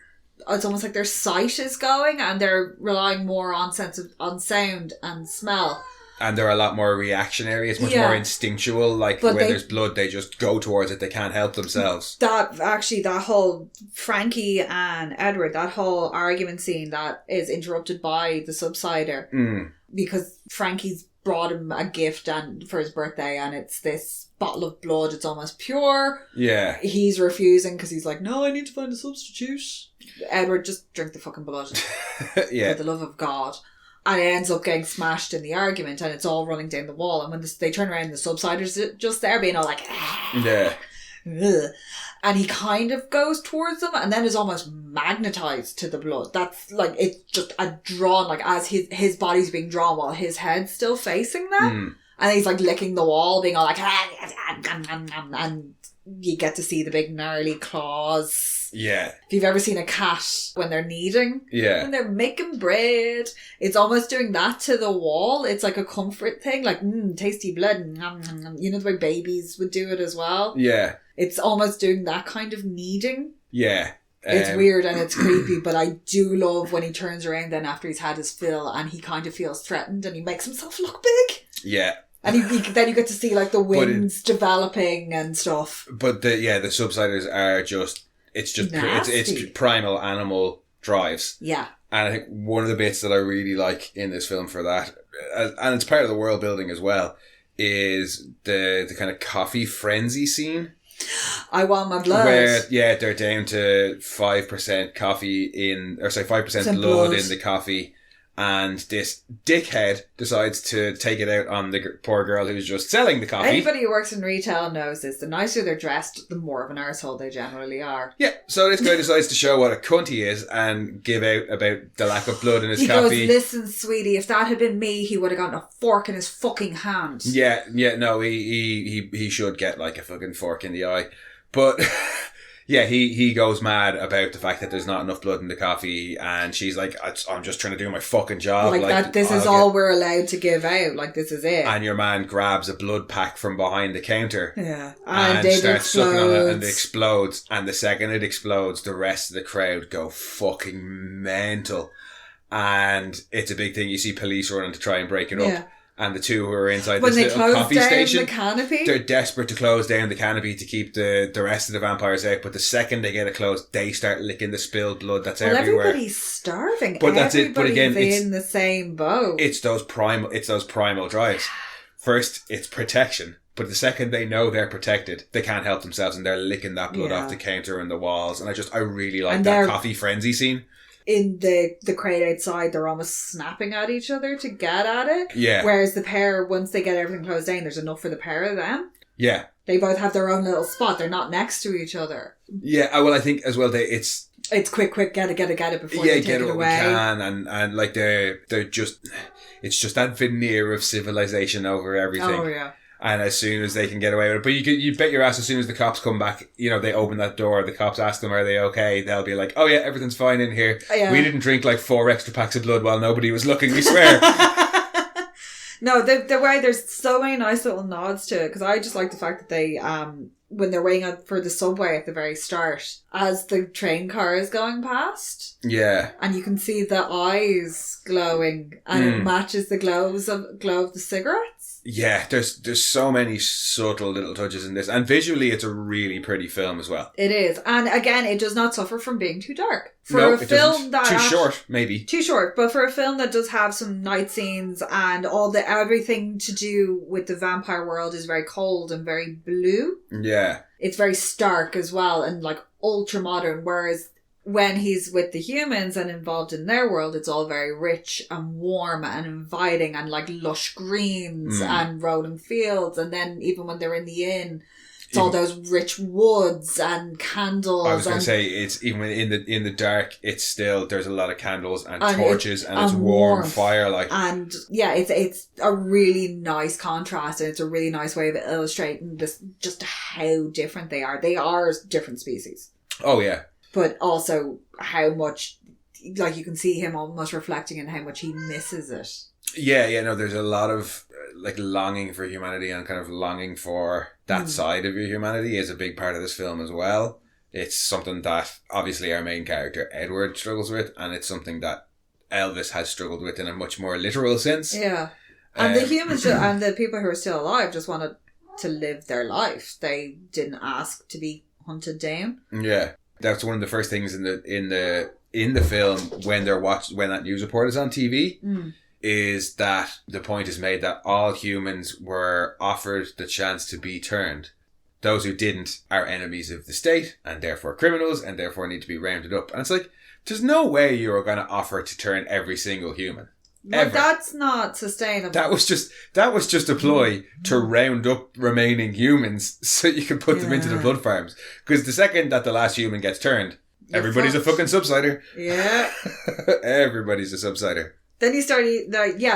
It's almost like their sight is going, and they're relying more on sound and smell. And they're a lot more reactionary. It's much more instinctual. Like when there's blood, they just go towards it. They can't help themselves. That whole Frankie and Edward, that whole argument scene that is interrupted by the subsider because Frankie's brought him a gift for his birthday, and it's this bottle of blood. It's almost pure. Yeah. He's refusing because he's like, no, I need to find a substitute. Edward, just drink the fucking blood. For the love of God. And it ends up getting smashed in the argument, and it's all running down the wall. And when they turn around, the subsiders just there being all like, yeah. Ugh. And he kind of goes towards them, and then is almost magnetized to the blood. That's like, it's just drawn, like as his body's being drawn while his head's still facing them. And he's like licking the wall, being all like, and you get to see the big gnarly claws. Yeah. If you've ever seen a cat when they're kneading, when they're making bread, it's almost doing that to the wall. It's like a comfort thing, like tasty blood. You know the way babies would do it as well. Yeah. It's almost doing that kind of kneading. Yeah. It's weird and it's creepy, but I do love when he turns around then after he's had his fill and he kind of feels threatened and he makes himself look big. Yeah. And then you get to see like the winds developing and stuff. But the subsiders are just. It's just it's primal animal drives. Yeah. And I think one of the bits that I really like in this film for that, and it's part of the world building as well, is the kind of coffee frenzy scene. I want my blood. Where, they're down to 5% coffee 5% blood in the coffee. And this dickhead decides to take it out on the poor girl who's just selling the coffee. Anybody who works in retail knows this. The nicer they're dressed, the more of an arsehole they generally are. Yeah, so this guy decides to show what a cunt he is and give out about the lack of blood in his coffee. He goes, listen, sweetie, if that had been me, he would have gotten a fork in his fucking hand. Yeah, no, he should get like a fucking fork in the eye. But... Yeah, he goes mad about the fact that there's not enough blood in the coffee, and she's like, I'm just trying to do my fucking job. Like that, this is all we're allowed to give out. Like, this is it. And your man grabs a blood pack from behind the counter. Yeah. And starts sucking on it, and it explodes. And the second it explodes, the rest of the crowd go fucking mental. And it's a big thing. You see police running to try and break it up. Yeah. And the two who are inside this little coffee station, they're desperate to close down the canopy to keep the rest of the vampires out. But the second they get it closed, they start licking the spilled blood that's everywhere. Everybody's starving. But that's it. But again, it's in the same boat. It's those primal drives. First, it's protection. But the second they know they're protected, they can't help themselves, and they're licking that blood off the counter and the walls. And I really like that coffee frenzy scene. In the crowd outside, they're almost snapping at each other to get at it. Yeah. Whereas the pair, once they get everything closed down, there's enough for the pair of them. Yeah. They both have their own little spot. They're not next to each other. Yeah. Well, I think as well, it's quick, get it before they take it away. Yeah, get it when we can. And like they're just, it's just that veneer of civilization over everything. Oh, yeah. And as soon as they can get away with it, but you bet your ass as soon as the cops come back, they open that door, the cops ask them, are they okay? They'll be like, oh yeah, everything's fine in here. Yeah. We didn't drink like 4 extra packs of blood while nobody was looking, we swear. No, the way there's so many nice little nods to it, because I just like the fact that they, when they're waiting out for the subway at the very start, as the train car is going past. Yeah. And you can see the eyes glowing, and it matches the glow of the cigarettes. Yeah, there's so many subtle little touches in this, and visually it's a really pretty film as well. It is, and again, it does not suffer from being too dark. For a film that too short, maybe too short, but for a film that does have some night scenes and everything to do with the vampire world is very cold and very blue. Yeah, it's very stark as well, and like ultra modern. Whereas when he's with the humans and involved in their world, it's all very rich and warm and inviting and like lush greens and rolling fields. And then even when they're in the inn, it's all those rich woods and candles. I was going to say, it's even in the dark, it's still, there's a lot of candles and torches and it's warm fire. And yeah, it's a really nice contrast, and it's a really nice way of illustrating this, just how different they are. They are different species. Oh yeah. But also how much, like, you can see him almost reflecting in how much he misses it. Yeah, no, there's a lot of like longing for humanity and kind of longing for that side of your humanity is a big part of this film as well. It's something that obviously our main character Edward struggles with, and it's something that Elvis has struggled with in a much more literal sense. Yeah. And the humans and the people who are still alive just wanted to live their life. They didn't ask to be hunted down. Yeah. That's one of the first things in the film when when that news report is on TV, is that the point is made that all humans were offered the chance to be turned. Those who didn't are enemies of the state and therefore criminals and therefore need to be rounded up. And it's like, there's no way you're going to offer to turn every single human. But that's not sustainable. That was just a ploy to round up remaining humans so you can put them into the blood farms. Because the second that the last human gets turned, everybody's a fucking subsider. Yeah. Everybody's a subsider. Then you start eating,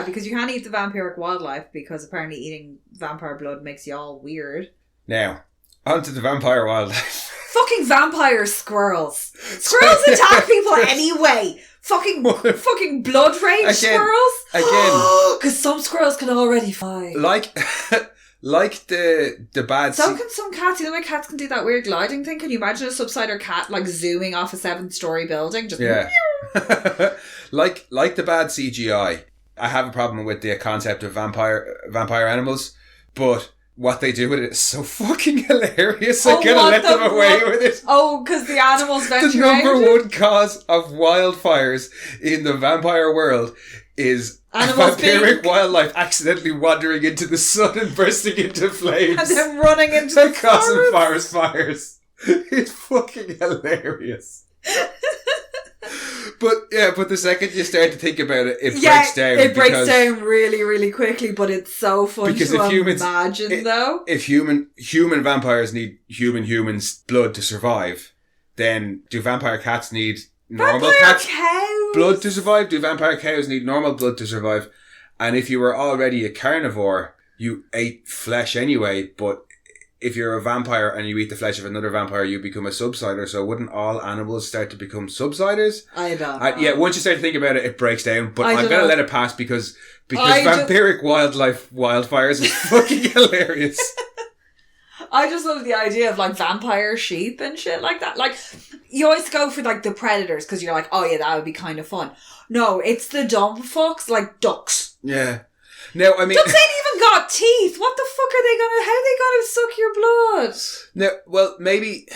because you can't eat the vampiric wildlife because apparently eating vampire blood makes you all weird. Now, onto the vampire wildlife. Fucking vampire squirrels. Squirrels attack people anyway. Fucking blood rage squirrels. Again. Because some squirrels can already fly. Like the bad... So can some cats. You know, my cats can do that weird gliding thing. Can you imagine a subsider cat like zooming off a 7-story building? Just like the bad CGI. I have a problem with the concept of vampire animals, but what they do with it is so fucking hilarious. I gotta let them away with it. Oh, because the animals venture The number one cause of wildfires in the vampire world is vampiric wildlife accidentally wandering into the sun and bursting into flames. And then running into the causing forest fires. It's fucking hilarious. But the second you start to think about it, it breaks down. It breaks down really, really quickly, but it's so fun to imagine, though. If human vampires need humans' blood to survive, then do vampire cats need normal cats' blood to survive? Do vampire cows need normal blood to survive? And if you were already a carnivore, you ate flesh anyway, but if you're a vampire and you eat the flesh of another vampire, you become a subsider. So wouldn't all animals start to become subsiders? I don't know. Yeah, once you start to think about it, it breaks down. But I'm going to let it pass because vampiric wildfires is fucking hilarious. I just love the idea of like vampire sheep and shit like that. Like, you always go for like the predators because you're like, oh yeah, that would be kind of fun. No, it's the dumb fucks, like ducks. Yeah. No, I mean... Ducks ain't even got teeth. What the fuck are they gonna... How are they gonna suck your blood? No, well, maybe...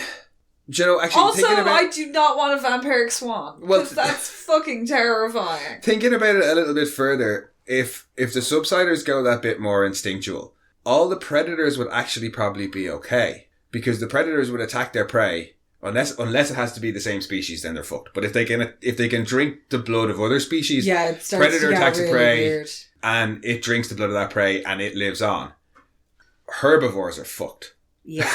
Do you know, actually also, thinking about... I do not want a vampiric swan. Because that's fucking terrifying. Thinking about it a little bit further, if the subsiders go that bit more instinctual, all the predators would actually probably be okay. Because the predators would attack their prey... Unless it has to be the same species, then they're fucked. But if they can drink the blood of other species, predator attacks a prey, weird. And it drinks the blood of that prey, and it lives on. Herbivores are fucked. Yeah.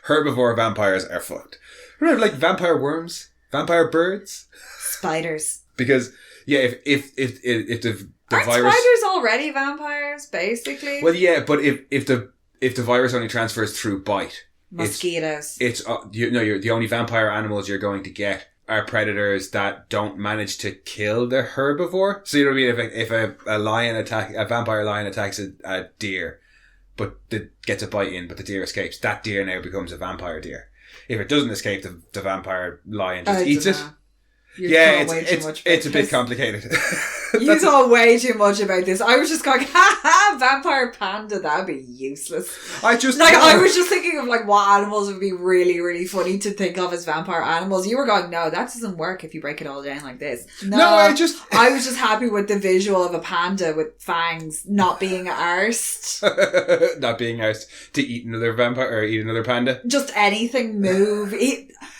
Herbivore vampires are fucked. Remember, like vampire worms, vampire birds, spiders. Because if the aren't virus, spiders already vampires, basically? Well, yeah, but if the virus only transfers through bite. Mosquitoes. You're the only vampire animals you're going to get are predators that don't manage to kill the herbivore. So you know what I mean? If a vampire lion attacks a deer, but it gets a bite in, but the deer escapes, that deer now becomes a vampire deer. If it doesn't escape, the vampire lion just eats it. It's a bit complicated. You thought way too much about this. I was just going, vampire panda, that'd be useless. I was just thinking of like what animals would be really, really funny to think of as vampire animals. You were going, no, that doesn't work if you break it all down like this. No, I was just happy with the visual of a panda with fangs not being arsed. Not being arsed to eat another vampire or eat another panda. Just anything move.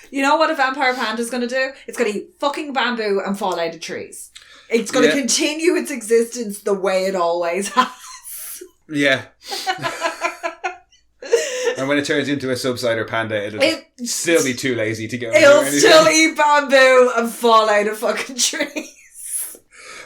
You know what a vampire panda is going to do? It's going to eat fucking bamboo and fall out of trees. It's going to continue its existence the way it always has. Yeah. And when it turns into a subsider panda, it'll still be too lazy to go. It'll still eat bamboo and fall out of fucking trees.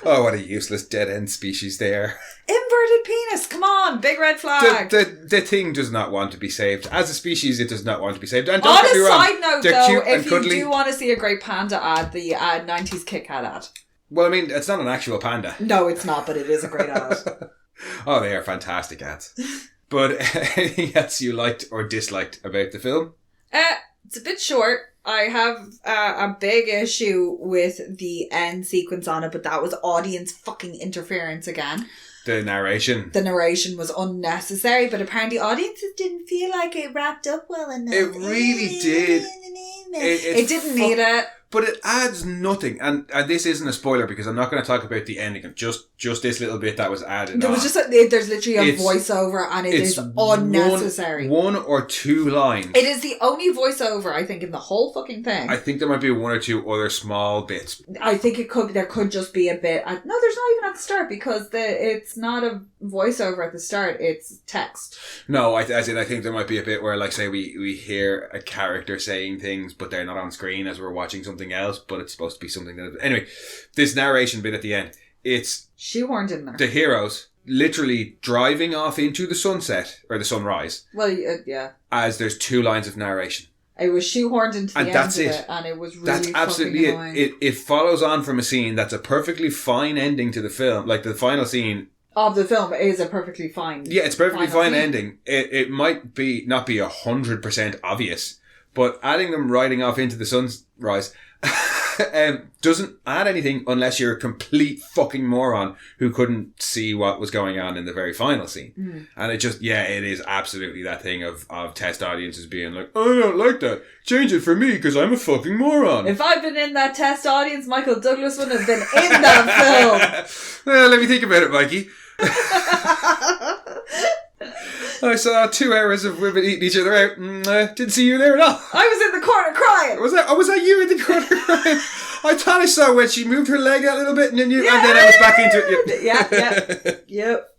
Oh, what a useless dead-end species they are. Inverted penis, come on, big red flag. The thing does not want to be saved. As a species, it does not want to be saved. And on a side note, though, if you do want to see a great panda ad, the 90s Kit Kat ad. Well, I mean, it's not an actual panda. No, it's not, but it is a great ad. Oh, they are fantastic ads. But anything else you liked or disliked about the film? It's a bit short. I have a big issue with the end sequence on it, but that was audience fucking interference again. The narration. The narration was unnecessary, but apparently audiences didn't feel like it wrapped up well enough. It really did. It didn't need it. But it adds nothing. And this isn't a spoiler because I'm not going to talk about the ending of just this little bit that was added. There's literally a voiceover and it is unnecessary. One or two lines. It is the only voiceover, I think, in the whole fucking thing. I think there might be one or two other small bits. I think there could just be a bit. No, there's not even at the start because it's not a voiceover at the start. It's text. No, I think there might be a bit where, like, say we hear a character saying things, but they're not on screen as we're watching something else, but it's supposed to be something that... Anyway, this narration bit at the end, it's... shoehorned in there. The heroes literally driving off into the sunset, or the sunrise. Well, yeah. As there's two lines of narration. It was shoehorned into the end of it, and it was really that's absolutely it. It follows on from a scene that's a perfectly fine ending to the film. Like, the final scene... of the film is a perfectly fine... Yeah, it's perfectly fine ending. It might not be 100% obvious, but adding them riding off into the sunrise... doesn't add anything unless you're a complete fucking moron who couldn't see what was going on in the very final scene. And it is absolutely that thing of test audiences being like, oh, I don't like that, change it for me because I'm a fucking moron. If I'd been in that test audience, Michael Douglas wouldn't have been in that film. Well, let me think about it, Mikey. I saw 2 hours of women eating each other out and didn't see you there at all. I was in the corner crying. Was that you in the corner crying? I thought I saw when she moved her leg out a little bit and then I was back into it. Yep.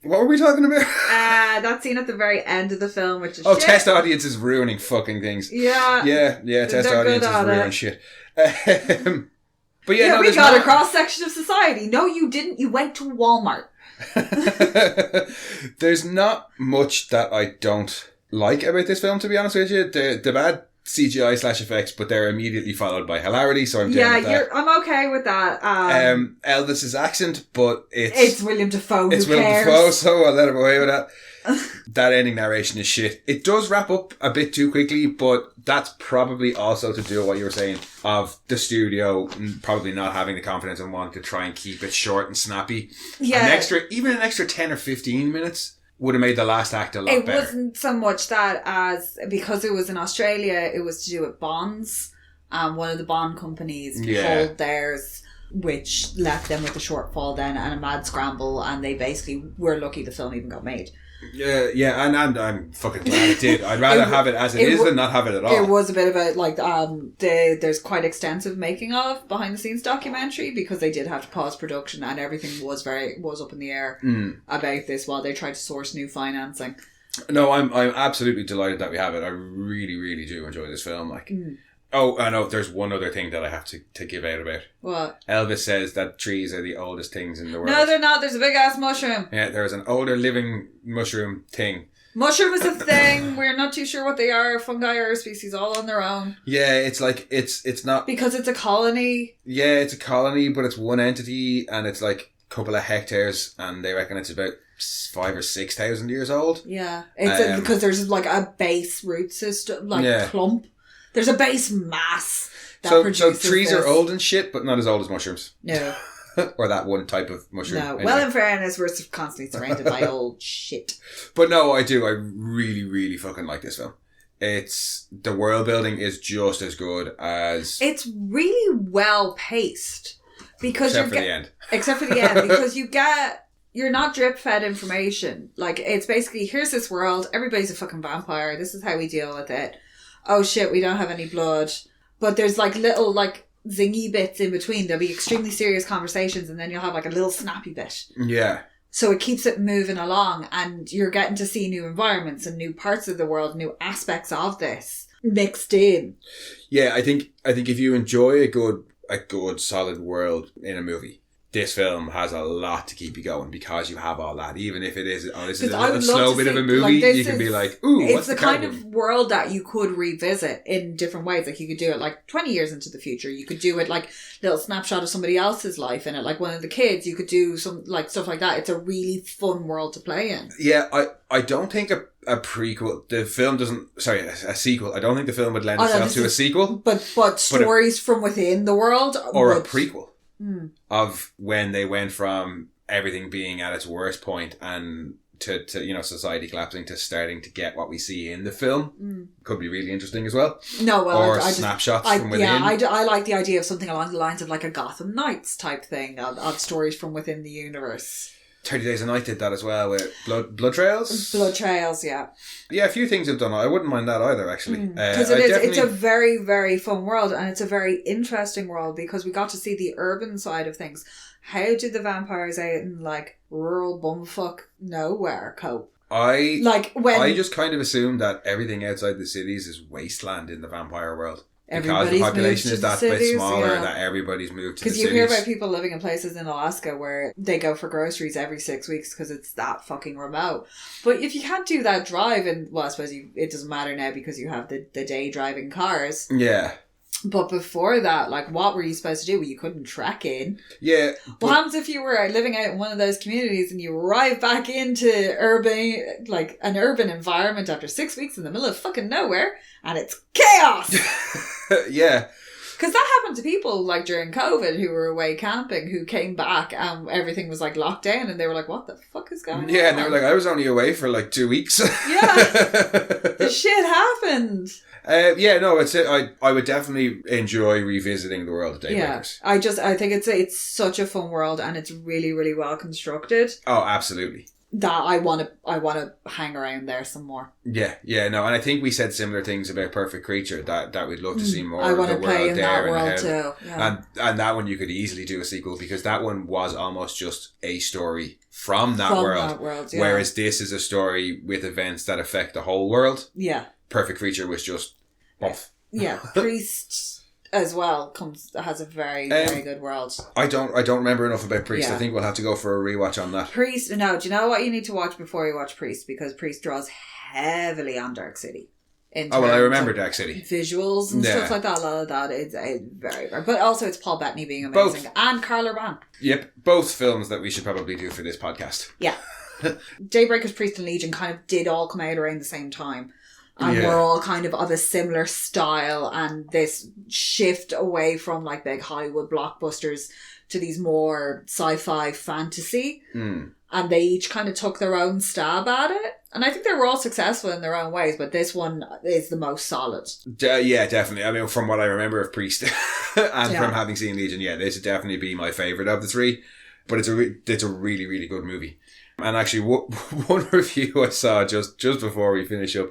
What were we talking about? That scene at the very end of the film, which is shit. Test audiences ruining fucking things. Yeah. Yeah, test audiences ruining shit. But yeah, we got a cross-section of society. No, you didn't. You went to Walmart. There's not much that I don't like about this film, to be honest with you. The bad CGI / effects, but they're immediately followed by hilarity, so I'm down with that. I'm okay with that. Elvis's accent, but it's William Dafoe. It's William Dafoe, so I'll let him away with that. That ending narration is shit. It does wrap up a bit too quickly, but that's probably also to do with what you were saying of the studio probably not having the confidence and wanting to try and keep it short and snappy. Yeah. Even an extra 10 or 15 minutes would have made the last act a lot better. It wasn't so much that as, because it was in Australia, it was to do with bonds. One of the bond companies pulled theirs, which left them with a shortfall then and a mad scramble, and they basically were lucky the film even got made. Yeah, and I'm fucking glad it did. I'd rather have it as it is than not have it at all. It was a bit of a, there's quite extensive making of behind the scenes documentary because they did have to pause production and everything was up in the air about this while they tried to source new financing. No, I'm absolutely delighted that we have it. I really, really do enjoy this film. Oh, I know. There's one other thing that I have to give out about. What? Elvis says that trees are the oldest things in the world. No, they're not. There's a big ass mushroom. Yeah, there's an older living mushroom thing Mushroom is a thing. We're not too sure what they are. Fungi are a species all on their own. Yeah, it's like, it's not... Because it's a colony. Yeah, it's a colony, but it's one entity, and it's like a couple of hectares, and they reckon it's about 5,000 or 6,000 years old. Yeah. It's because there's like a base root system, like clump. There's a base mass that produces So trees this. are old and shit, but not as old as mushrooms. No. Or that one type of mushroom. No. Anyway. Well, in fairness, we're constantly surrounded by old shit. But no, I do. I really, really fucking like this film. The world building is just as good as... It's really well paced. Because Except for the end. Except for the end. Because you're not drip fed information. Like, it's basically, here's this world, everybody's a fucking vampire, this is how we deal with it. Oh shit, we don't have any blood. But there's like little like zingy bits in between. There'll be extremely serious conversations, and then you'll have like a little snappy bit. Yeah. So it keeps it moving along, and you're getting to see new environments and new parts of the world, new aspects of this mixed in. Yeah, I think if you enjoy a good solid world in a movie, this film has a lot to keep you going because you have all that. Even if it is, this is a slow bit of a movie, like, you can be like, ooh, what's the kind of world that you could revisit in different ways. Like, you could do it like 20 years into the future. You could do it like a little snapshot of somebody else's life in it, like one of the kids. You could do some like stuff like that. It's a really fun world to play in. Yeah, I don't think a prequel, the film doesn't, sorry, a sequel. I don't think the film would lend itself to a sequel. But stories from within the world. Or a prequel. Of when they went from everything being at its worst point and to society collapsing to starting to get what we see in the film. Could be really interesting as well. No, well, or snapshots from within. Yeah, I like the idea of something along the lines of like a Gotham Knights type thing of stories from within the universe. 30 Days a Night did that as well with Blood Trails. Blood Trails, yeah. Yeah, a few things have done it. I wouldn't mind that either, actually. Because it's a very, very fun world, and it's a very interesting world because we got to see the urban side of things. How do the vampires out in like rural bumfuck nowhere cope? I just kind of assumed that everything outside the cities is wasteland in the vampire world. Because the population is that bit smaller, that everybody's moved to the cities. Because you hear about people living in places in Alaska where they go for groceries every 6 weeks because it's that fucking remote. But if you can't do that drive, and well, I suppose it doesn't matter now because you have the day driving cars. Yeah. But before that, like, what were you supposed to do? Well, you couldn't trek in. Yeah. What happens if you were living out in one of those communities and you arrive back into an urban environment after 6 weeks in the middle of fucking nowhere and it's chaos? Yeah. Because that happened to people like during COVID who were away camping who came back and everything was like locked down and they were like, what the fuck is going on? Yeah, and they were like, I was only away for like 2 weeks. Yeah. The shit happened. I would definitely enjoy revisiting the world of Daybreakers. Yeah, I think it's such a fun world and it's really, really well constructed. Oh, absolutely. That I want to hang around there some more. Yeah, and I think we said similar things about Perfect Creature that we'd love to see more. I want to play in that world world too. Yeah. And that one you could easily do a sequel because that one was almost just a story from that world. Yeah. Whereas this is a story with events that affect the whole world. Yeah. Perfect Creature was just off. Yeah, Priest as well has a very, very good world. I don't remember enough about Priest. Yeah. I think we'll have to go for a rewatch on that. Priest, no, do you know what you need to watch before you watch Priest? Because Priest draws heavily on Dark City. I remember Dark City. Visuals and stuff like that. A lot of that is very, very... But also it's Paul Bettany being amazing. And Carl Urban. Yep, both films that we should probably do for this podcast. Yeah. Daybreakers, Priest and Legion kind of did all come out around the same time. And we're all kind of a similar style, and this shift away from like big Hollywood blockbusters to these more sci-fi fantasy. And they each kind of took their own stab at it. And I think they were all successful in their own ways, but this one is the most solid. Yeah, definitely. I mean, from what I remember of Priest and from having seen Legion, this would definitely be my favourite of the three. But it's a really, really good movie. And actually, one review I saw just before we finish up,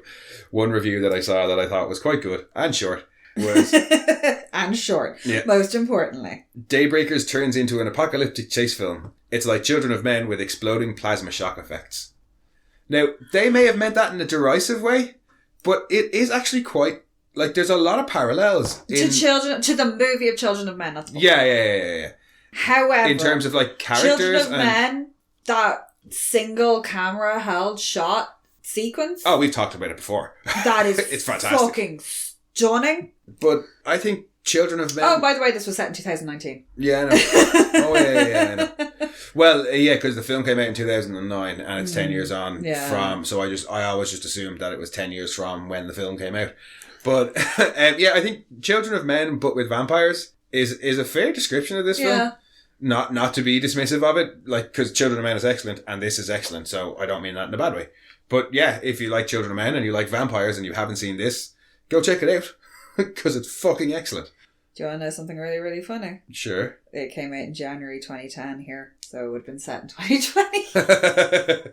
one review that I saw that I thought was quite good and short was... and short, most importantly. Daybreakers turns into an apocalyptic chase film. It's like Children of Men with exploding plasma shock effects. Now, they may have meant that in a derisive way, but it is actually quite... Like, there's a lot of parallels. To the movie of Children of Men, not the book. Yeah. However... In terms of, like, characters... Children of Men, that... single camera held shot sequence. Oh, we've talked about it before. That is it's fantastic. Fucking stunning. But I think Children of Men... Oh, by the way, this was set in 2019. Yeah, I know. Oh, yeah, I know. Well, yeah, because the film came out in 2009 and it's 10 years on from... So I always just assumed that it was 10 years from when the film came out. But, yeah, I think Children of Men, but with vampires, is a fair description of this film. Not to be dismissive of it, like, because Children of Men is excellent and this is excellent, so I don't mean that in a bad way. But yeah, if you like Children of Men and you like vampires and you haven't seen this, go check it out. Because it's fucking excellent. Do you want to know something really, really funny? Sure. It came out in January 2010 here, so it would have been set in 2020.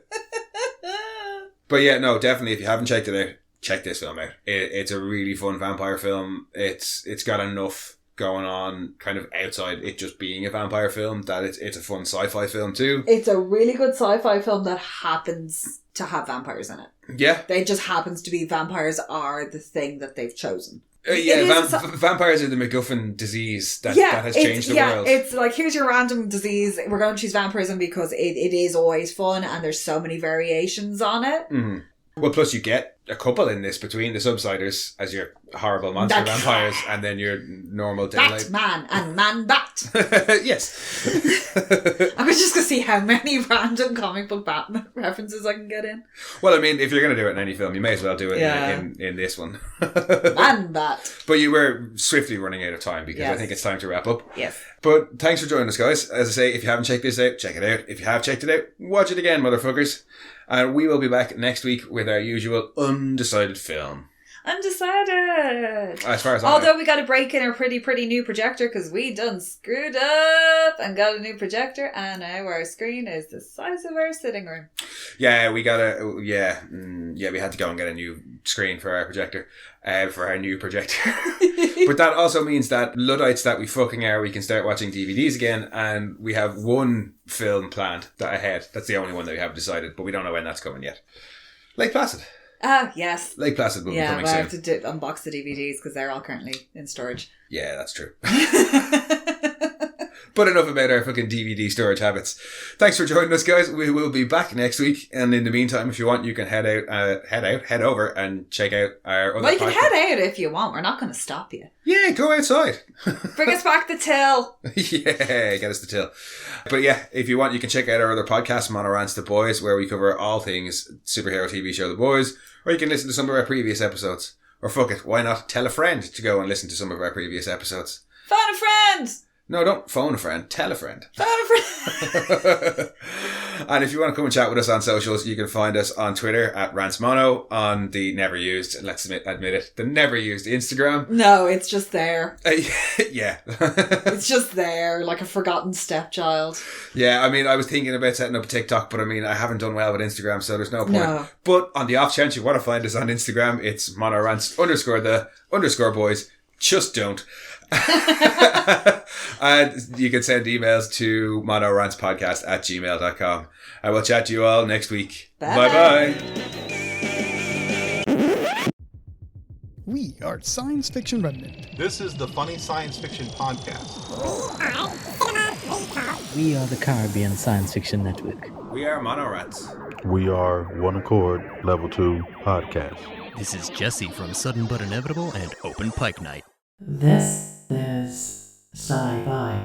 But yeah, no, definitely, if you haven't checked it out, check this film out. It's a really fun vampire film. It's got enough going on kind of outside it just being a vampire film that it's a fun sci-fi film too. It's a really good sci-fi film that happens to have vampires in it. Yeah. They just happens to be vampires are the thing that they've chosen. Vampires are the MacGuffin disease that has changed the world. It's like, here's your random disease. We're going to choose vampirism because it is always fun and there's so many variations on it. Mm-hmm. Well, plus you get a couple in this between the Subsiders as your horrible monster vampires and then your normal daylight. Batman and Man-Bat. Yes. I'm just going to see how many random comic book Batman references I can get in. Well, I mean, if you're going to do it in any film, you may as well do it in this one. Man-Bat. But you were swiftly running out of time because I think it's time to wrap up. Yes. But thanks for joining us, guys. As I say, if you haven't checked this out, check it out. If you have checked it out, watch it again, motherfuckers. And we will be back next week with our usual undecided film. Undecided. As far as Although we got to break in our pretty new projector because we done screwed up and got a new projector and now our screen is the size of our sitting room. Yeah, we had to go and get a new screen for our projector, for our new projector. But that also means that Luddites that we fucking are, we can start watching DVDs again, and we have one film planned ahead. That's the only one that we have decided, but we don't know when that's coming yet. Lake Placid. Yes. Lake Placid will be coming soon. I have to unbox the DVDs because they're all currently in storage. Yeah, that's true. But enough about our fucking DVD storage habits. Thanks for joining us, guys. We will be back next week. And in the meantime, if you want, you can head over and check out our other Well, you can head out if you want. We're not going to stop you. Yeah, go outside. Bring us back the till. Yeah, get us the till. But yeah, if you want, you can check out our other podcast, MonoRants The Boys, where we cover all things superhero TV show The Boys. Or you can listen to some of our previous episodes. Or fuck it, why not tell a friend to go and listen to some of our previous episodes? Phone a friend! No, don't phone a friend. Tell a friend. Phone a friend. And if you want to come and chat with us on socials, you can find us on Twitter at rantsmono, on the never used, let's admit it, the never used Instagram. No, it's just there. Yeah. It's just there, like a forgotten stepchild. Yeah, I mean, I was thinking about setting up a TikTok, but I mean, I haven't done well with Instagram, so there's no point. No. But on the off chance you want to find us on Instagram, it's monorants_the_boys. Just don't. And you can send emails to monorantspodcast@gmail.com. I will chat to you all next week. Bye-bye. We are Science Fiction Remnant. This is the Funny Science Fiction Podcast. We are the Caribbean Science Fiction Network. We are MonoRants. We are One Accord Level 2 Podcast. This is Jesse from Sudden But Inevitable and Open Pike Night. This is sci-fi.